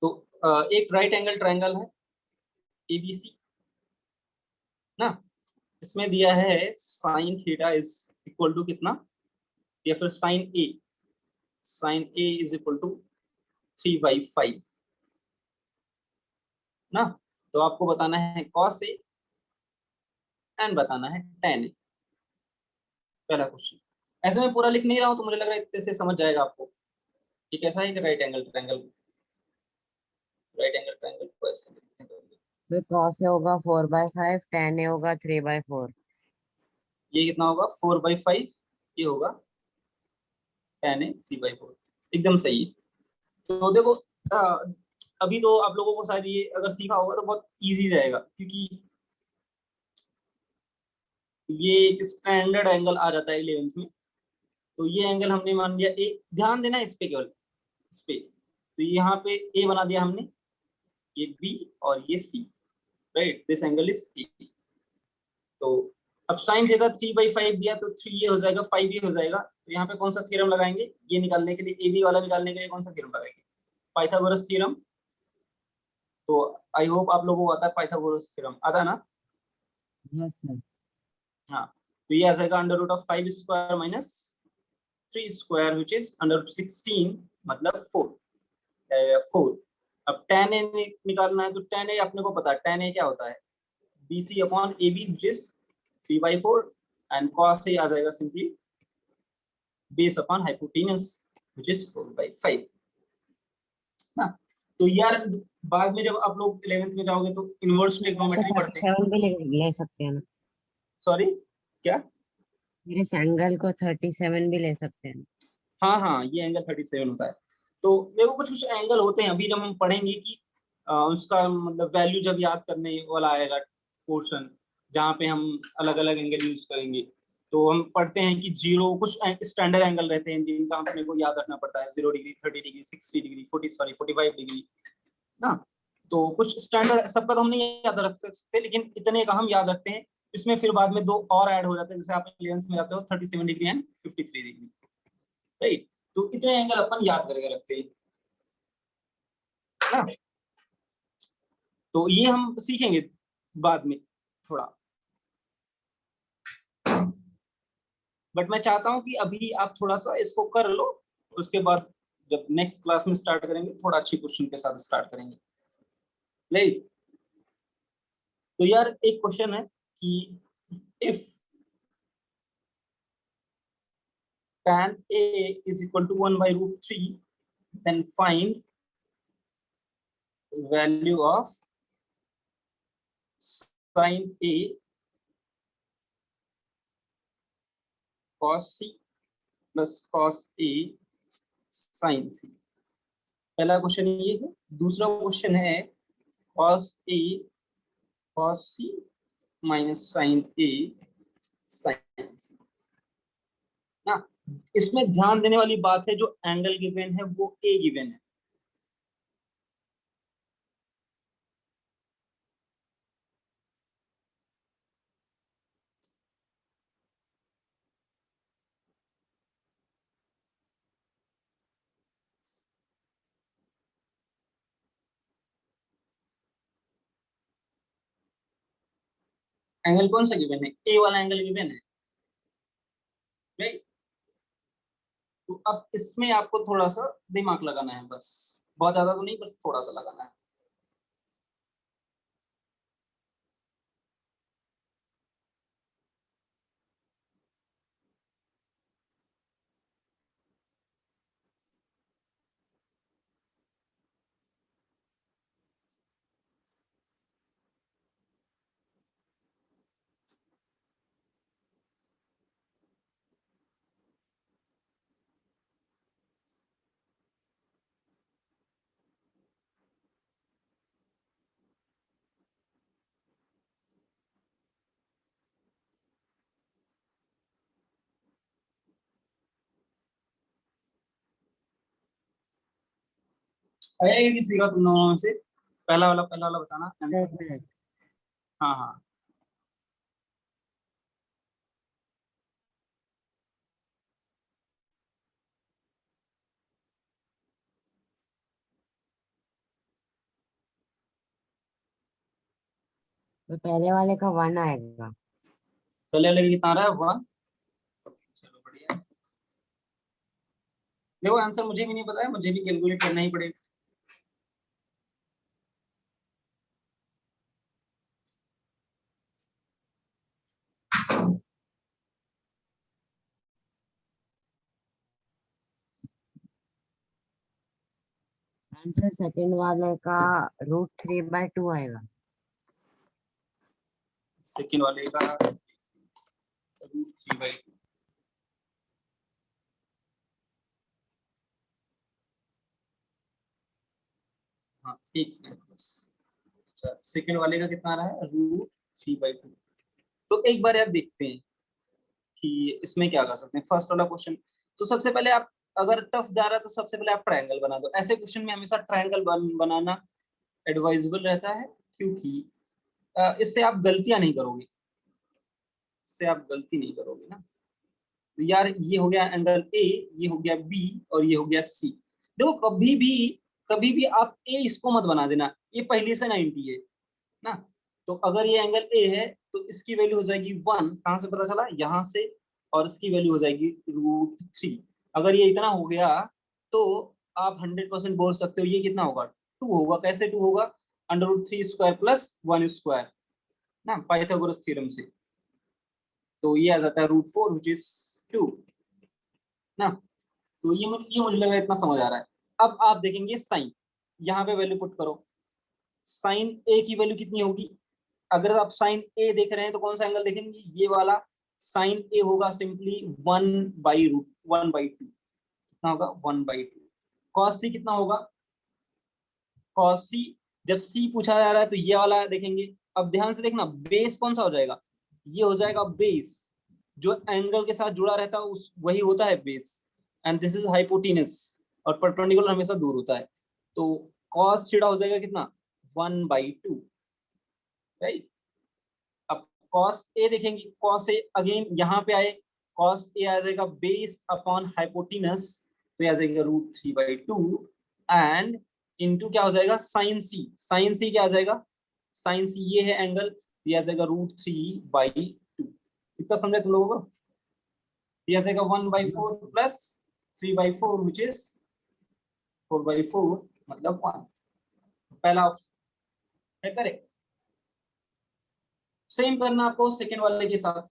तो एक राइट एंगल ट्रायंगल है एबीसी ना, इसमें दिया है sin theta is equal to कितना, या फिर sin A is equal to 3/5 ना। तो आपको बताना है cos A एंड बताना है tan A। पहला क्वेश्चन, ऐसे मैं पूरा लिख नहीं रहा हूं, तो मुझे लग रहा है इतने से समझ जाएगा आपको कि कैसा है कि राइट एंगल ट्रायंगल को ऐसे लिखते हैं। तो cos A होगा 4/5, tan A होगा 3/4. ये कितना होगा 4/5, ये होगा tan A 3/4, एकदम सही है। तो देखो अभी तो आप लोगों को शायद ये अगर सीखा होगा तो बहुत इजी जाएगा, क्योंकि ये एक स्टैंडर्ड एंगल आ जाता है 11th में। तो ये एंगल हमने मान लिया ए, ध्यान देना इस पे, केवल इस पे। तो यहाँ पे ए बना दिया हमने, ये बी और ये C, right, this angle is A. तो अब साइन थीटा 3/5 दिया, तो 3 ये हो जाएगा, 5 ये हो जाएगा। तो यहाँ पे कौन सा थ्योरम लगाएंगे, ये निकालने के लिए, ए बी वाला निकालने के लिए कौन सा थ्योरम लगाएंगे, पाइथागोरस थ्योरम। तो आई होप आप लोगों को आता है पाइथागोरस थ्योरम, आता है ना। Yes, sir. हाँ, तो ये आ जाएगा √5 square minus 3 square which is √16, मतलब 4। अब tan a निकालना है, तो tan a अपने को पता है, tan a क्या होता है, BC upon AB which is 3/4, and cos a आ जाएगा simply base upon hypotenuse which is 4/5 ना। तो यार बाद में जब आप लोग 11th में जाओगे तो इनवर्स ट्रिग्नोमेट्री पढ़ते हैं। 37 भी ले सकते हैं ना, सॉरी क्या, मेरे इस एंगल को 37 भी ले सकते हैं। हाँ हाँ, ये एंगल 37 होता है। तो देखो कुछ कुछ एंगल होते हैं, अभी जब हम पढ़ेंगे कि उसका मतलब वैल्यू जब याद करने वाला आएगा पोर्शन, जहाँ पे हम अलग अलग एंगल यूज करेंगे, तो हम पढ़ते हैं कि जीरो, कुछ स्टैंडर्ड एंगल रहते हैं जिनका अपने को याद रखना पड़ता है, 0 डिग्री, 30 डिग्री, 60 डिग्री, 45 डिग्री ना। तो कुछ स्टैंडर्ड, सबका तो हम नहीं याद रख सकते, लेकिन इतने का हम याद रखते हैं। इसमें फिर बाद में 2 और ऐड हो जाते हैं, जैसे आप 11th में जाते हो 37 डिग्री एंड 53 डिग्री, राइट। तो इतने एंगल अपन याद करके रखते हैं ना। तो ये हम सीखेंगे बाद में थोड़ा, बट मैं चाहता हूं कि अभी आप थोड़ा सा इसको कर लो, उसके बाद जब नेक्स्ट क्लास में स्टार्ट करेंगे थोड़ा अच्छी क्वेश्चन के साथ स्टार्ट करेंगे। राइट। तो यार एक क्वेश्चन है कि if tan A is equal to 1 by root 3, then find value of sin A cos C plus cos A sin C। पहला क्वेश्चन ये है। दूसरा क्वेश्चन है cos A cos C minus sin A sin C ना। इसमें ध्यान देने वाली बात है, जो एंगल गिवन है वो A गिवन है। एंगल कौन सा गिवन है? ए वाला एंगल गिवन है, राइट। तो अब इसमें आपको थोड़ा सा दिमाग लगाना है, बस बहुत ज्यादा तो नहीं, बस थोड़ा सा लगाना है। आया ये किसी का तुम दोनों में से? पहला वाला बताना आंसर। एक मिनट। हाँ हाँ। तो पहले वाले का 1 आएगा। पहले वाले कितना आ रहा है? 1। चलो बढ़िया। देखो आंसर मुझे भी नहीं पता है, मुझे भी कैलकुलेट करना ही पड़ेगा। आंसर सेकंड वाले का √3/2 आएगा। सेकंड वाले का √3/2। हाँ एक सेकंड बस। अच्छा सेकंड वाले का कितना आ रहा है? √3/2। तो एक बार आप देखते हैं कि इसमें क्या कर सकते हैं। फर्स्ट वाला क्वेश्चन, तो सबसे पहले आप, अगर टफ जा रहा है तो सबसे पहले आप ट्रायंगल बना दो। ऐसे क्वेश्चन में हमेशा ट्रायंगल बनाना एडवाइजेबल रहता है, क्योंकि इससे आप गलतियां नहीं करोगे, इससे आप गलती नहीं करोगे ना। तो यार ये हो गया एंगल ए, ये हो गया बी, और ये हो गया सी। देखो कभी भी आप ए इसको मत बना देना, ये पहले से 90 है ना। तो अगर ये एंगल ए है तो इसकी वैल्यू हो जाएगी 1। कहां से पता चला? यहाँ से। और इसकी वैल्यू हो जाएगी √3। अगर ये इतना हो गया तो आप 100% बोल सकते हो ये कितना होगा? 2 होगा। कैसे 2 होगा? √3² प्लस 1 स्क्वायर ना, पाइथागोरस थ्योरम से। तो ये आ जाता है √4 विच इज 2 ना। तो ये मुझे लगा इतना समझ आ रहा है। अब आप देखेंगे साइन, यहाँ पे वैल्यू पुट करो। साइन ए की वैल्यू कितनी होगी? अगर आप साइन ए देख रहे हैं तो कौन सा एंगल देखेंगे? ये वाला। साइन ए होगा सिंपली 1/2। कितना होगा? 1/2। कॉस सी कितना होगा? कॉस सी, जब सी पूछा जा रहा है तो ये वाला देखेंगे। अब ध्यान से देखना, बेस कौन सा हो जाएगा? ये हो जाएगा बेस। जो एंगल के साथ जुड़ा रहता है उस वही होता है base. And this is hypotenuse, और परपेंडिकुलर हमेशा दूर होता है। तो कॉस थीटा हो जाएगा कितना? 1/2, राइट। अब कॉस ए देखेंगे, कॉस ए अगेन यहाँ पे आए, कॉस ए आ जाएगा बेस अपॉन हाइपोटेनस, तो ये आ जाएगा √3/2 एंड इनटू क्या हो जाएगा? साइन सी। साइन सी क्या आ जाएगा? साइन सी ये है एंगल, ये आ जाएगा √3/2। इतना समझे तुम लोगों को? ये आ जाएगा 1/4 प्लस 3/4 विच इज 4/4, मतलब 1। पहला ऑप्शन है करेक्ट। सेम करना आपको सेकंड वाले के साथ।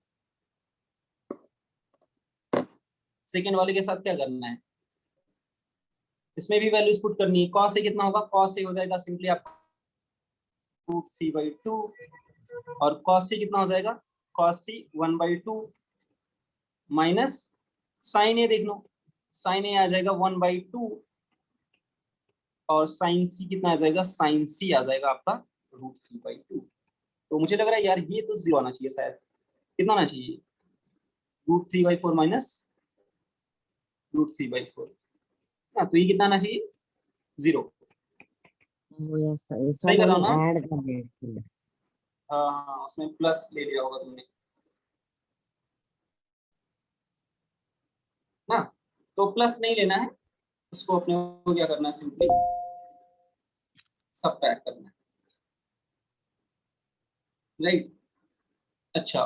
सेकंड वाले के साथ क्या करना है, इसमें भी वैल्यूज पुट करनी है। कॉस से कितना होगा, कॉस से हो जाएगा सिंपली आपका √3/2 और कॉस से कितना हो जाएगा, कॉस सी 1/2 माइनस साइन ए देख लो, साइन ए आ जाएगा 1/2 और साइन सी कितना आ जाएगा, साइन सी आ जाएगा आपका √3/2। तो मुझे लग रहा है यार ये तो 0 आना चाहिए शायद, कितना आना चाहिए, √3/4 माइनस √3/4। हाँ तो ये कितना आना चाहिए, 0। Oh, yes, sir. इसमें सही कर रहा मैंने हूँ ना, ऐड कर दिया इसलिए। हाँ उसमें प्लस ले लिया होगा तुमने ना, तो प्लस नहीं लेना है उसको, अपने को क्या करना है, सिंपली सबट्रैक्ट करना है, राइट। अच्छा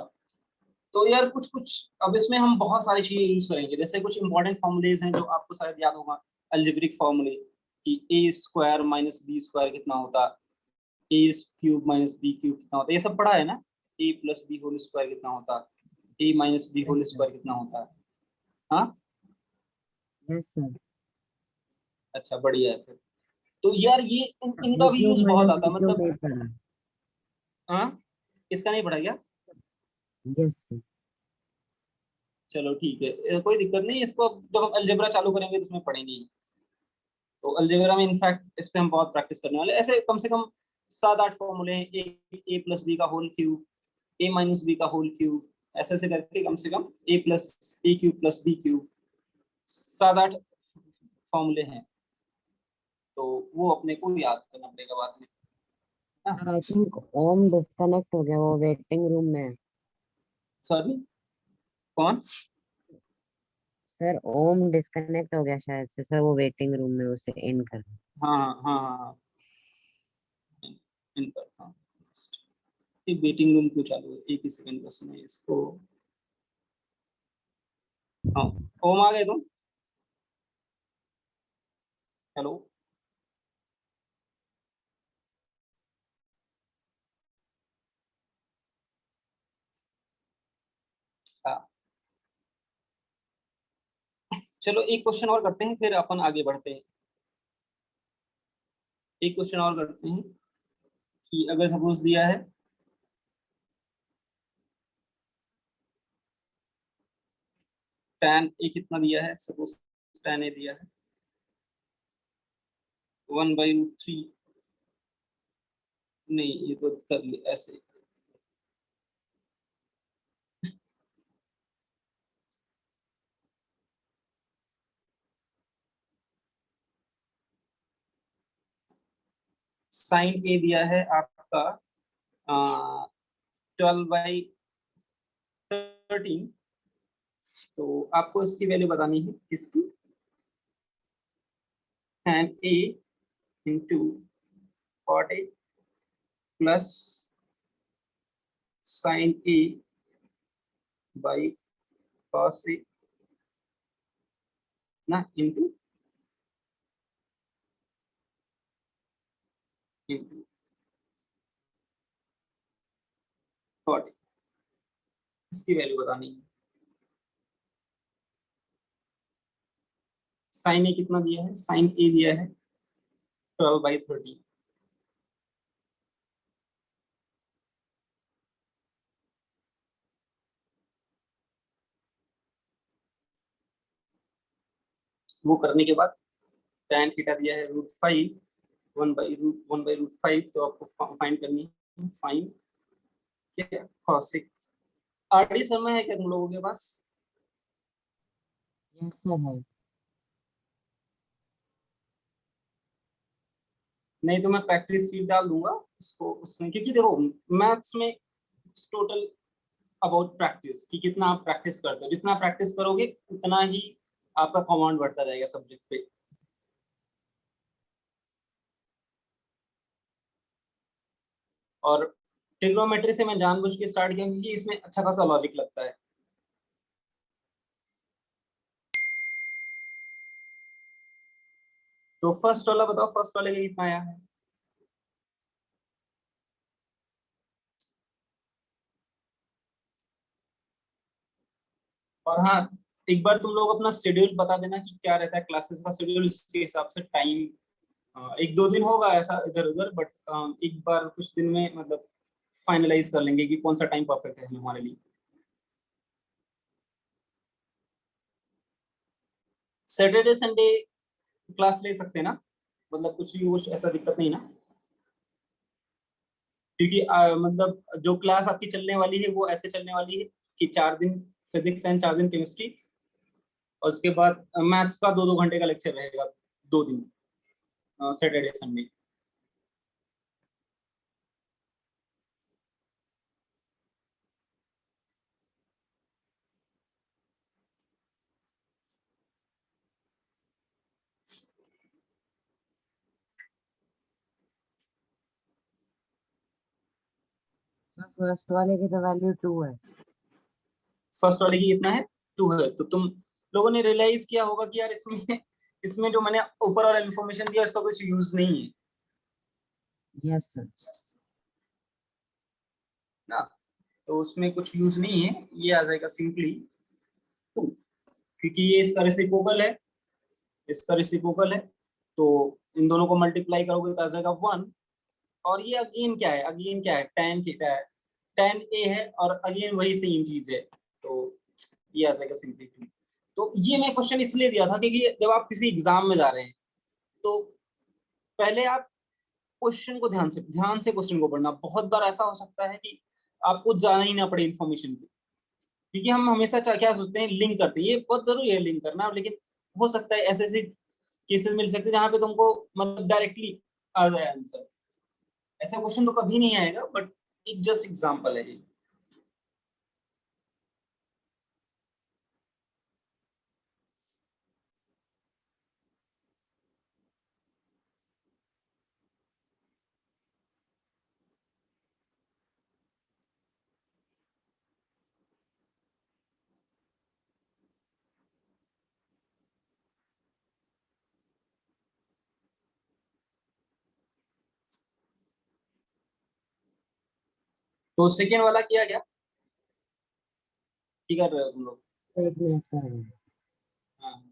तो यार कुछ कुछ अब इसमें हम बहुत सारी चीजें यूज करेंगे, जैसे कुछ इंपॉर्टेंट फॉर्मूलेज हैं जो आपको शायद याद होगा, अलजेब्रिक फॉर्मूले कि a² माइनस b² कितना होता है, a³ माइनस b³ कितना होता है, ये सब पढ़ा है ना, a+b² कितना होता है, a-b² Yes, sir. कितना होता है। हाँ Yes, sir. अच्छा बढ़िया है फिर। तो यार ये इनका भी A³ यूज बहुत माइनस आता है, B³ मतलब नहीं पढ़ा। हाँ इसका नहीं पढ़ा क्या, Yes, sir. चलो ठीक है, कोई दिक्कत नहीं, इसको अब जब हम अलजेब्रा चालू करेंगे तो उसमें पढ़ेंगे ही। तो अलजेब्रा में इनफैक्ट इस पे हम बहुत प्रैक्टिस करने वाले, ऐसे कम से कम 7-8 फॉर्मूले हैं, a+b का होल क्यूब, a-b का होल क्यूब, ऐसे ऐसे करके कम से कम a+a³ + b³, 7-8 फॉर्मूले हैं, तो वो अपने को याद करना पड़ेगा बाद में। हाँ Sir, I think Om disconnect हो गया, वो वेटिंग रूम में है। सॉरी कौन, सर ओम डिस्कनेक्ट हो गया शायद से सर, वो वेटिंग रूम में, उसे एंड कर। हाँ हाँ हाँ हाँ हाँ इन करता हूँ। एक वेटिंग रूम क्यों चालू है, एक ही सेकंड बस मैं इसको, हाँ ओम आ गए तुम, हेलो। हाँ चलो एक क्वेश्चन और करते हैं फिर अपन आगे बढ़ते हैं। एक क्वेश्चन और करते हैं कि अगर सपोज दिया है tan a कितना दिया है, सपोज tan a दिया है 1/√3, नहीं ये तो कर ले ऐसे, sin a दिया है आपका 12/13, तो आपको इसकी वैल्यू बतानी है किसकी, tan a into cot a plus sin a by cos a ना, इंटू इंटू cot a, इसकी वैल्यू बतानी है। sin a कितना दिया है, sin a दिया है 12/13, वो करने के बाद tan थीटा दिया है √5, 1/√5, तो आपको फाइंड करनी है, फाइंड क्या कॉसिक। आरडी समय है क्या तुम लोगों के पास, यस सर है। नहीं तो मैं प्रैक्टिस शीट डाल दूंगा उसको उसमें, क्योंकि देखो मैथ्स में टोटल अबाउट प्रैक्टिस कि कितना आप प्रैक्टिस करते हो, जितना प्रैक्टिस करोगे उतना ही आपका कमांड बढ़ता जाएगा सब्जेक्ट पे। और ट्रिग्नोमेट्री से मैं जानबूझ के स्टार्ट किया क्योंकि इसमें अच्छा खासा लॉजिक लगता है। तो फर्स्ट वाला बताओ, फर्स्ट वाले का कितना आया है, और हाँ, एक बार तुम लोग अपना शेड्यूल बता देना कि क्या रहता है क्लासेस का शेड्यूल, उसके हिसाब से टाइम 1-2 दिन होगा ऐसा इधर उधर, बट एक बार कुछ दिन में मतलब फाइनलाइज कर लेंगे कि कौन सा टाइम परफेक्ट है हमारे लिए। सैटरडे संडे क्लास ले सकते हैं ना, मतलब कुछ ऐसा दिक्कत नहीं ना, क्योंकि मतलब जो क्लास आपकी चलने वाली है वो ऐसे चलने वाली है कि 4 दिन फिजिक्स एंड 4 दिन केमिस्ट्री, और उसके बाद मैथ्स का 2-2 घंटे का लेक्चर रहेगा 2 दिन, सैटरडे संडे। सर फर्स्ट वाले की तो वैल्यू 2 है। फर्स्ट वाले की कितना है? 2 है। तो तुम लोगों ने रियलाइज किया होगा कि यार इसमें इसमें जो मैंने ऊपर वाला इन्फॉर्मेशन दिया उसका कुछ यूज नहीं है यस सर। ना, तो उसमें कुछ यूज नहीं है, ये आ जाएगा सिंपली 2, क्योंकि ये इसका रेसिप्रोकल है, इसका रेसिप्रोकल है, तो इन दोनों को मल्टीप्लाई करोगे तो आ जाएगा 1। और ये अगेन क्या है, अगेन क्या है, tan थीटा है, tan a है, और अगेन वही सेम चीज है, तो ये आ जाएगा सिंपली 2। तो ये मैं क्वेश्चन इसलिए दिया था क्योंकि जब आप किसी एग्जाम में जा रहे हैं तो पहले आप क्वेश्चन को ध्यान से क्वेश्चन को पढ़ना। बहुत बार ऐसा हो सकता है कि आपको जाना ही ना पड़े इन्फॉर्मेशन पे, क्योंकि हम हमेशा क्या सोचते हैं, लिंक करते हैं, ये बहुत जरूरी है लिंक करना, लेकिन हो सकता है ऐसे ऐसे केसेस मिल सकते हैं जहाँ पे तुमको मतलब डायरेक्टली आ जाए आंसर। ऐसा क्वेश्चन तो कभी नहीं आएगा, बट एक जस्ट एग्जांपल है ये। तो सेकेंड वाला किया क्या, ठीक कर रहे हो तुम लोग? 1 मिनट का है। हाँ।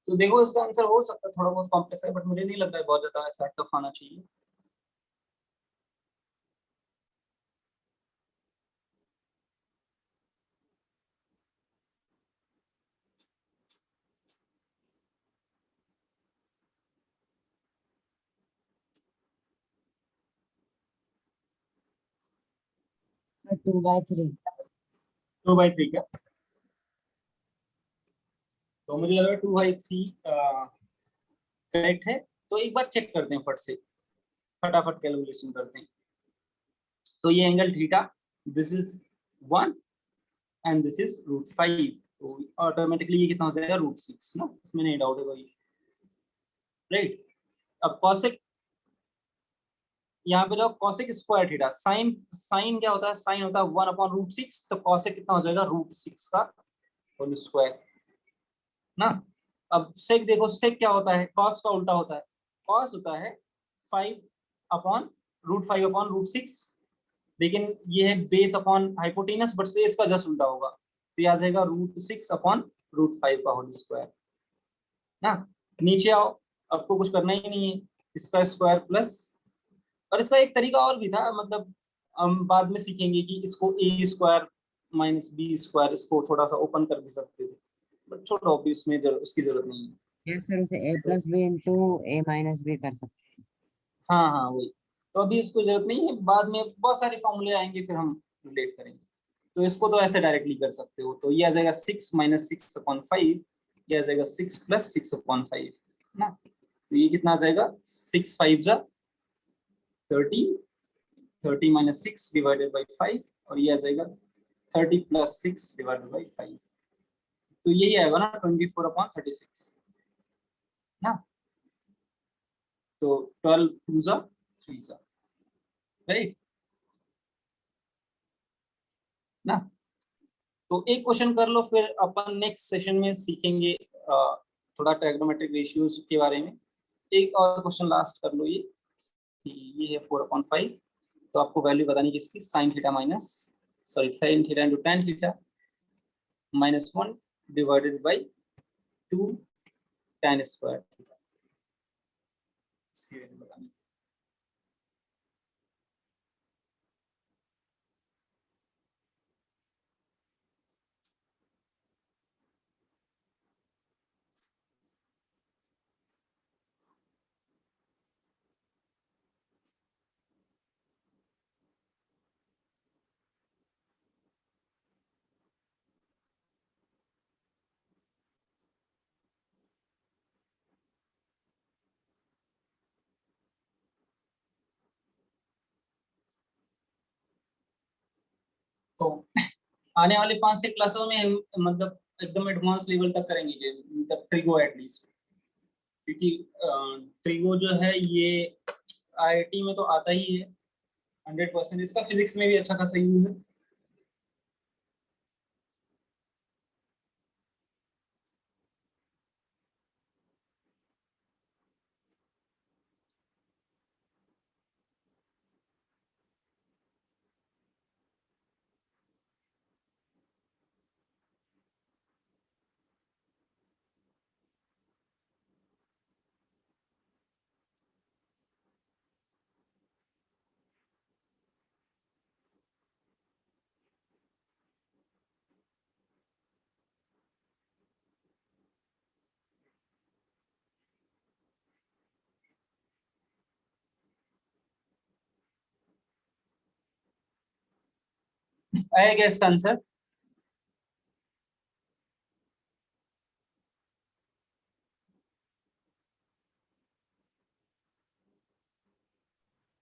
तो देखो इसका आंसर हो सकता है थोड़ा बहुत कॉम्प्लेक्स है, बट मुझे नहीं लग रहा है बहुत ज्यादा ऐसा टफ आना चाहिए। सर 2/3। 2/3 क्या? तो मुझे लग रहा है 2/3 करेक्ट है। तो एक बार चेक करते हैं फट से, फटाफट कैलकुलेशन करते हैं। तो ये angle theta, this is 1 and this is √5, तो ऑटोमेटिकली ये कितना हो जाएगा, √6 ना, इसमें नहीं डाउट है कोई, राइट। अब कॉसेक, यहाँ पे जाओ, cosec square theta, sine sine क्या होता है, साइन होता है 1/√6, तो कॉसेक कितना हो जाएगा, √6 का होल स्क्वायर ना। अब सेक देखो, सेक क्या होता है, कॉस का उल्टा होता है, कॉस होता है 5/√5/√6, लेकिन ये है बेस अपॉन हाइपोटेनस, बट से इसका जस्ट उल्टा होगा, तो ये आ जाएगा √6/√5 का होल स्क्वायर ना। नीचे आओ, आपको कुछ करना ही नहीं है, इसका स्क्वायर प्लस, और इसका एक तरीका और भी था, मतलब हम बाद में सीखेंगे कि इसको ए स्क्वायर माइनस बी स्क्वायर, इसको थोड़ा सा ओपन कर भी सकते थे, बट छोड़ो अभी उसमें उसकी जरूरत नहीं है। या फिर उसे a plus B into A minus B कर सकते हाँ हाँ वही, तो अभी इसको जरूरत नहीं है, बाद में बहुत सारे फॉर्मूले आएंगे फिर हम रिलेट करेंगे। तो इसको तो ऐसे डायरेक्टली कर सकते हो, तो ये आ जाएगा 6 माइनस 6/5, ये आ जाएगा 6 प्लस 6/5 ना। तो ये कितना आ जाएगा, 6 5 जा 30, 30 माइनस 6 डिवाइडेड बाई 5, और ये आ जाएगा 30 प्लस 6 डिवाइडेड बाई 5, तो यही आएगा ना 24/36 ना। तो 12 2 जा 3 जा, राइट ना। तो एक क्वेश्चन कर लो, फिर अपन नेक्स्ट सेशन में सीखेंगे थोड़ा ट्रिग्नोमेट्रिक रेशियोज के बारे में। एक और क्वेश्चन लास्ट कर लो, ये है 4/5, तो आपको वैल्यू बतानी किसकी, sine theta minus, sorry sine theta into tan theta minus 1 divided by 2 tan square theta, इसकी वैल्यू बतानी। तो आने वाले 5-6 क्लासों में हम मतलब एकदम एडवांस लेवल तक करेंगे, मतलब ट्रिगो एटलीस्ट, क्योंकि ट्रिगो जो है ये आईआईटी में तो आता ही है 100%, इसका फिजिक्स में भी अच्छा खासा यूज है। आएगा इसका आंसर।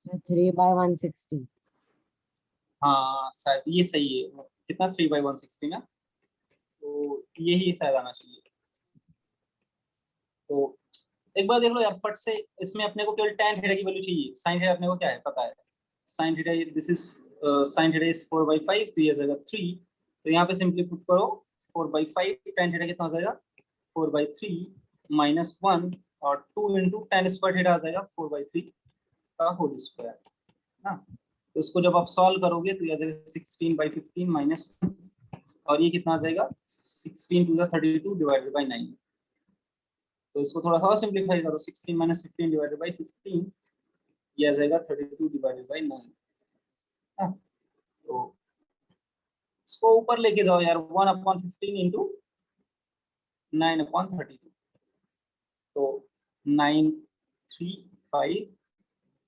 हैं 3/160। हाँ शायद ये सही है, कितना 3/160 ना, तो यही शायद आना चाहिए। तो एक बार देख लो यार फट से, इसमें अपने को केवल tan थीटा की वैल्यू चाहिए, sin थीटा अपने को क्या है पता है, sin theta this is sin theta is 4/5, तो ये आ जाएगा 3, तो यहाँ पे सिंपली पुट करो 4/5, tan थीटा कितना हो जाएगा 4/3 माइनस 1, और 2 इंटू tan स्क्वायर थीटा आ जाएगा 4/3 का होल स्क्वायर ना। तो इसको जब आप सॉल्व करोगे तो ये आ जाएगा 16/15 माइनस 1, और ये कितना आ जाएगा 16 2 32 डिवाइडेड बाई 9। तो इसको थोड़ा सा और सिंपलीफाई करो, 16 माइनस 15 डिवाइडेड बाई 15, ये आ जाएगा 32 डिवाइडेड बाई 9। हाँ, तो इसको ऊपर लेके जाओ यार, 1/15 इंटू 9/32, तो 9 3 5,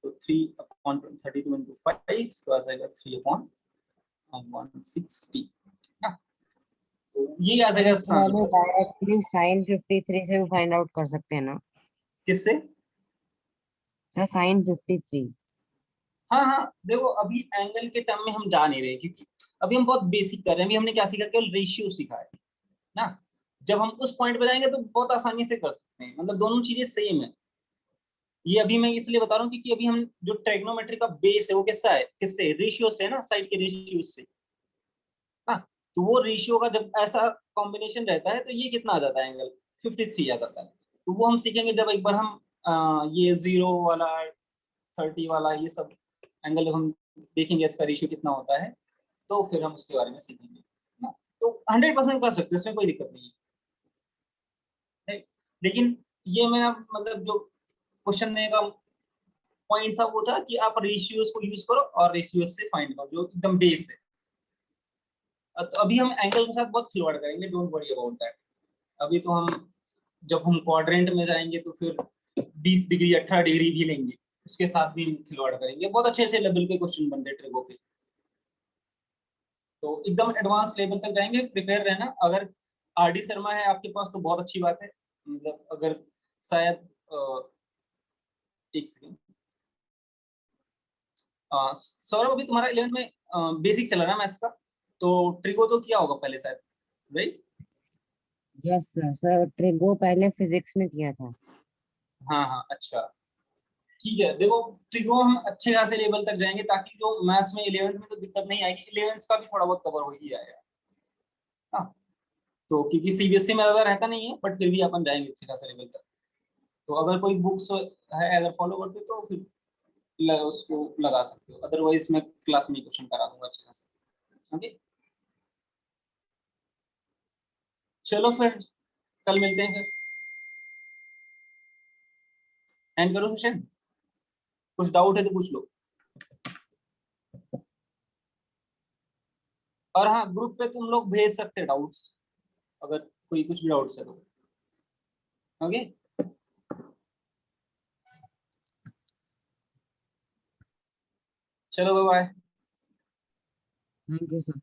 तो 3/32 इंटू 5, तो आ जाएगा 3/160 ना। तो ये आ जाएगा इसका वैल्यू आंसर। डायरेक्टली sin 53 से भी फाइंड आउट कर सकते हैं ना किससे? Sir, sin 53। हाँ हाँ देखो, अभी एंगल के टर्म में हम जा नहीं रहे, क्योंकि अभी हम बहुत बेसिक कर रहे हैं, अभी हमने क्या सीखा, केवल रेशियो सीखा है ना। जब हम उस पॉइंट पे जाएंगे तो बहुत आसानी से कर सकते हैं, मतलब दोनों चीजें सेम है। ये अभी मैं इसलिए बता रहा हूँ क्योंकि अभी हम जो ट्रिग्नोमेट्री का बेस है वो किससा है, किससे, रेशियो से है ना, साइड के रेशियो से। हाँ, तो वो रेशियो का जब ऐसा कॉम्बिनेशन रहता है तो ये कितना आ जाता है, एंगल 53 आ जाता है। तो वो हम सीखेंगे जब एक बार हम ये 0 वाला 30 वाला ये सब एंगल जब हम देखेंगे इसका रेशियो कितना होता है, तो फिर हम उसके बारे में सीखेंगे ना। तो 100% कर सकते हैं, इसमें कोई दिक्कत नहीं है, right? लेकिन ये मेरा मतलब जो क्वेश्चन देने का पॉइंट था वो था कि आप रेशियोज को यूज करो और रेशियोज से फाइंड करो जो एकदम बेस है। तो अभी हम एंगल के साथ बहुत खिलवाड़ करेंगे, डोंट वरी अबाउट दैट। अभी तो हम जब हम क्वाड्रेंट में जाएंगे तो फिर 20 डिग्री 18 डिग्री भी लेंगे, उसके साथ भी हम खिलवाड़ करेंगे। बहुत अच्छे अच्छे लेवल के क्वेश्चन बनते हैं ट्रिगो पे, तो एकदम एडवांस लेवल तक जाएंगे, प्रिपेयर रहना। अगर आरडी शर्मा है आपके पास तो बहुत अच्छी बात है, मतलब अगर शायद एक सेकेंड, सौरभ अभी तुम्हारा 11th में बेसिक चला ना मैथ्स का, तो ट्रिगो तो किया होगा पहले शायद, right? Yes sir, sir trigo पहले फिजिक्स में किया था। हाँ हाँ, अच्छा ठीक है। देखो ट्रिगो हम अच्छे खासे लेवल तक जाएंगे, ताकि जो मैथ्स में 11th में तो दिक्कत नहीं आएगी, 11th का भी थोड़ा बहुत कवर हो ही जाएगा। हाँ, तो क्योंकि सीबीएसई में ज्यादा रहता नहीं है, बट फिर भी अपन जाएंगे अच्छे खासे लेवल तक। तो अगर कोई बुक्स है अगर फॉलो करते तो फिर उसको लगा सकते हो, अदरवाइज मैं क्लास में क्वेश्चन करा दूंगा अच्छे खासे। ओके, चलो फिर कल मिलते हैं, फिर एंड करो सेशन। कुछ डाउट है तो पूछ लो। और हाँ, ग्रुप पे तुम लोग भेज सकते हैं डाउट्स, अगर कोई कुछ भी डाउट्स है तो। ओके, चलो बाय। Thank you sir.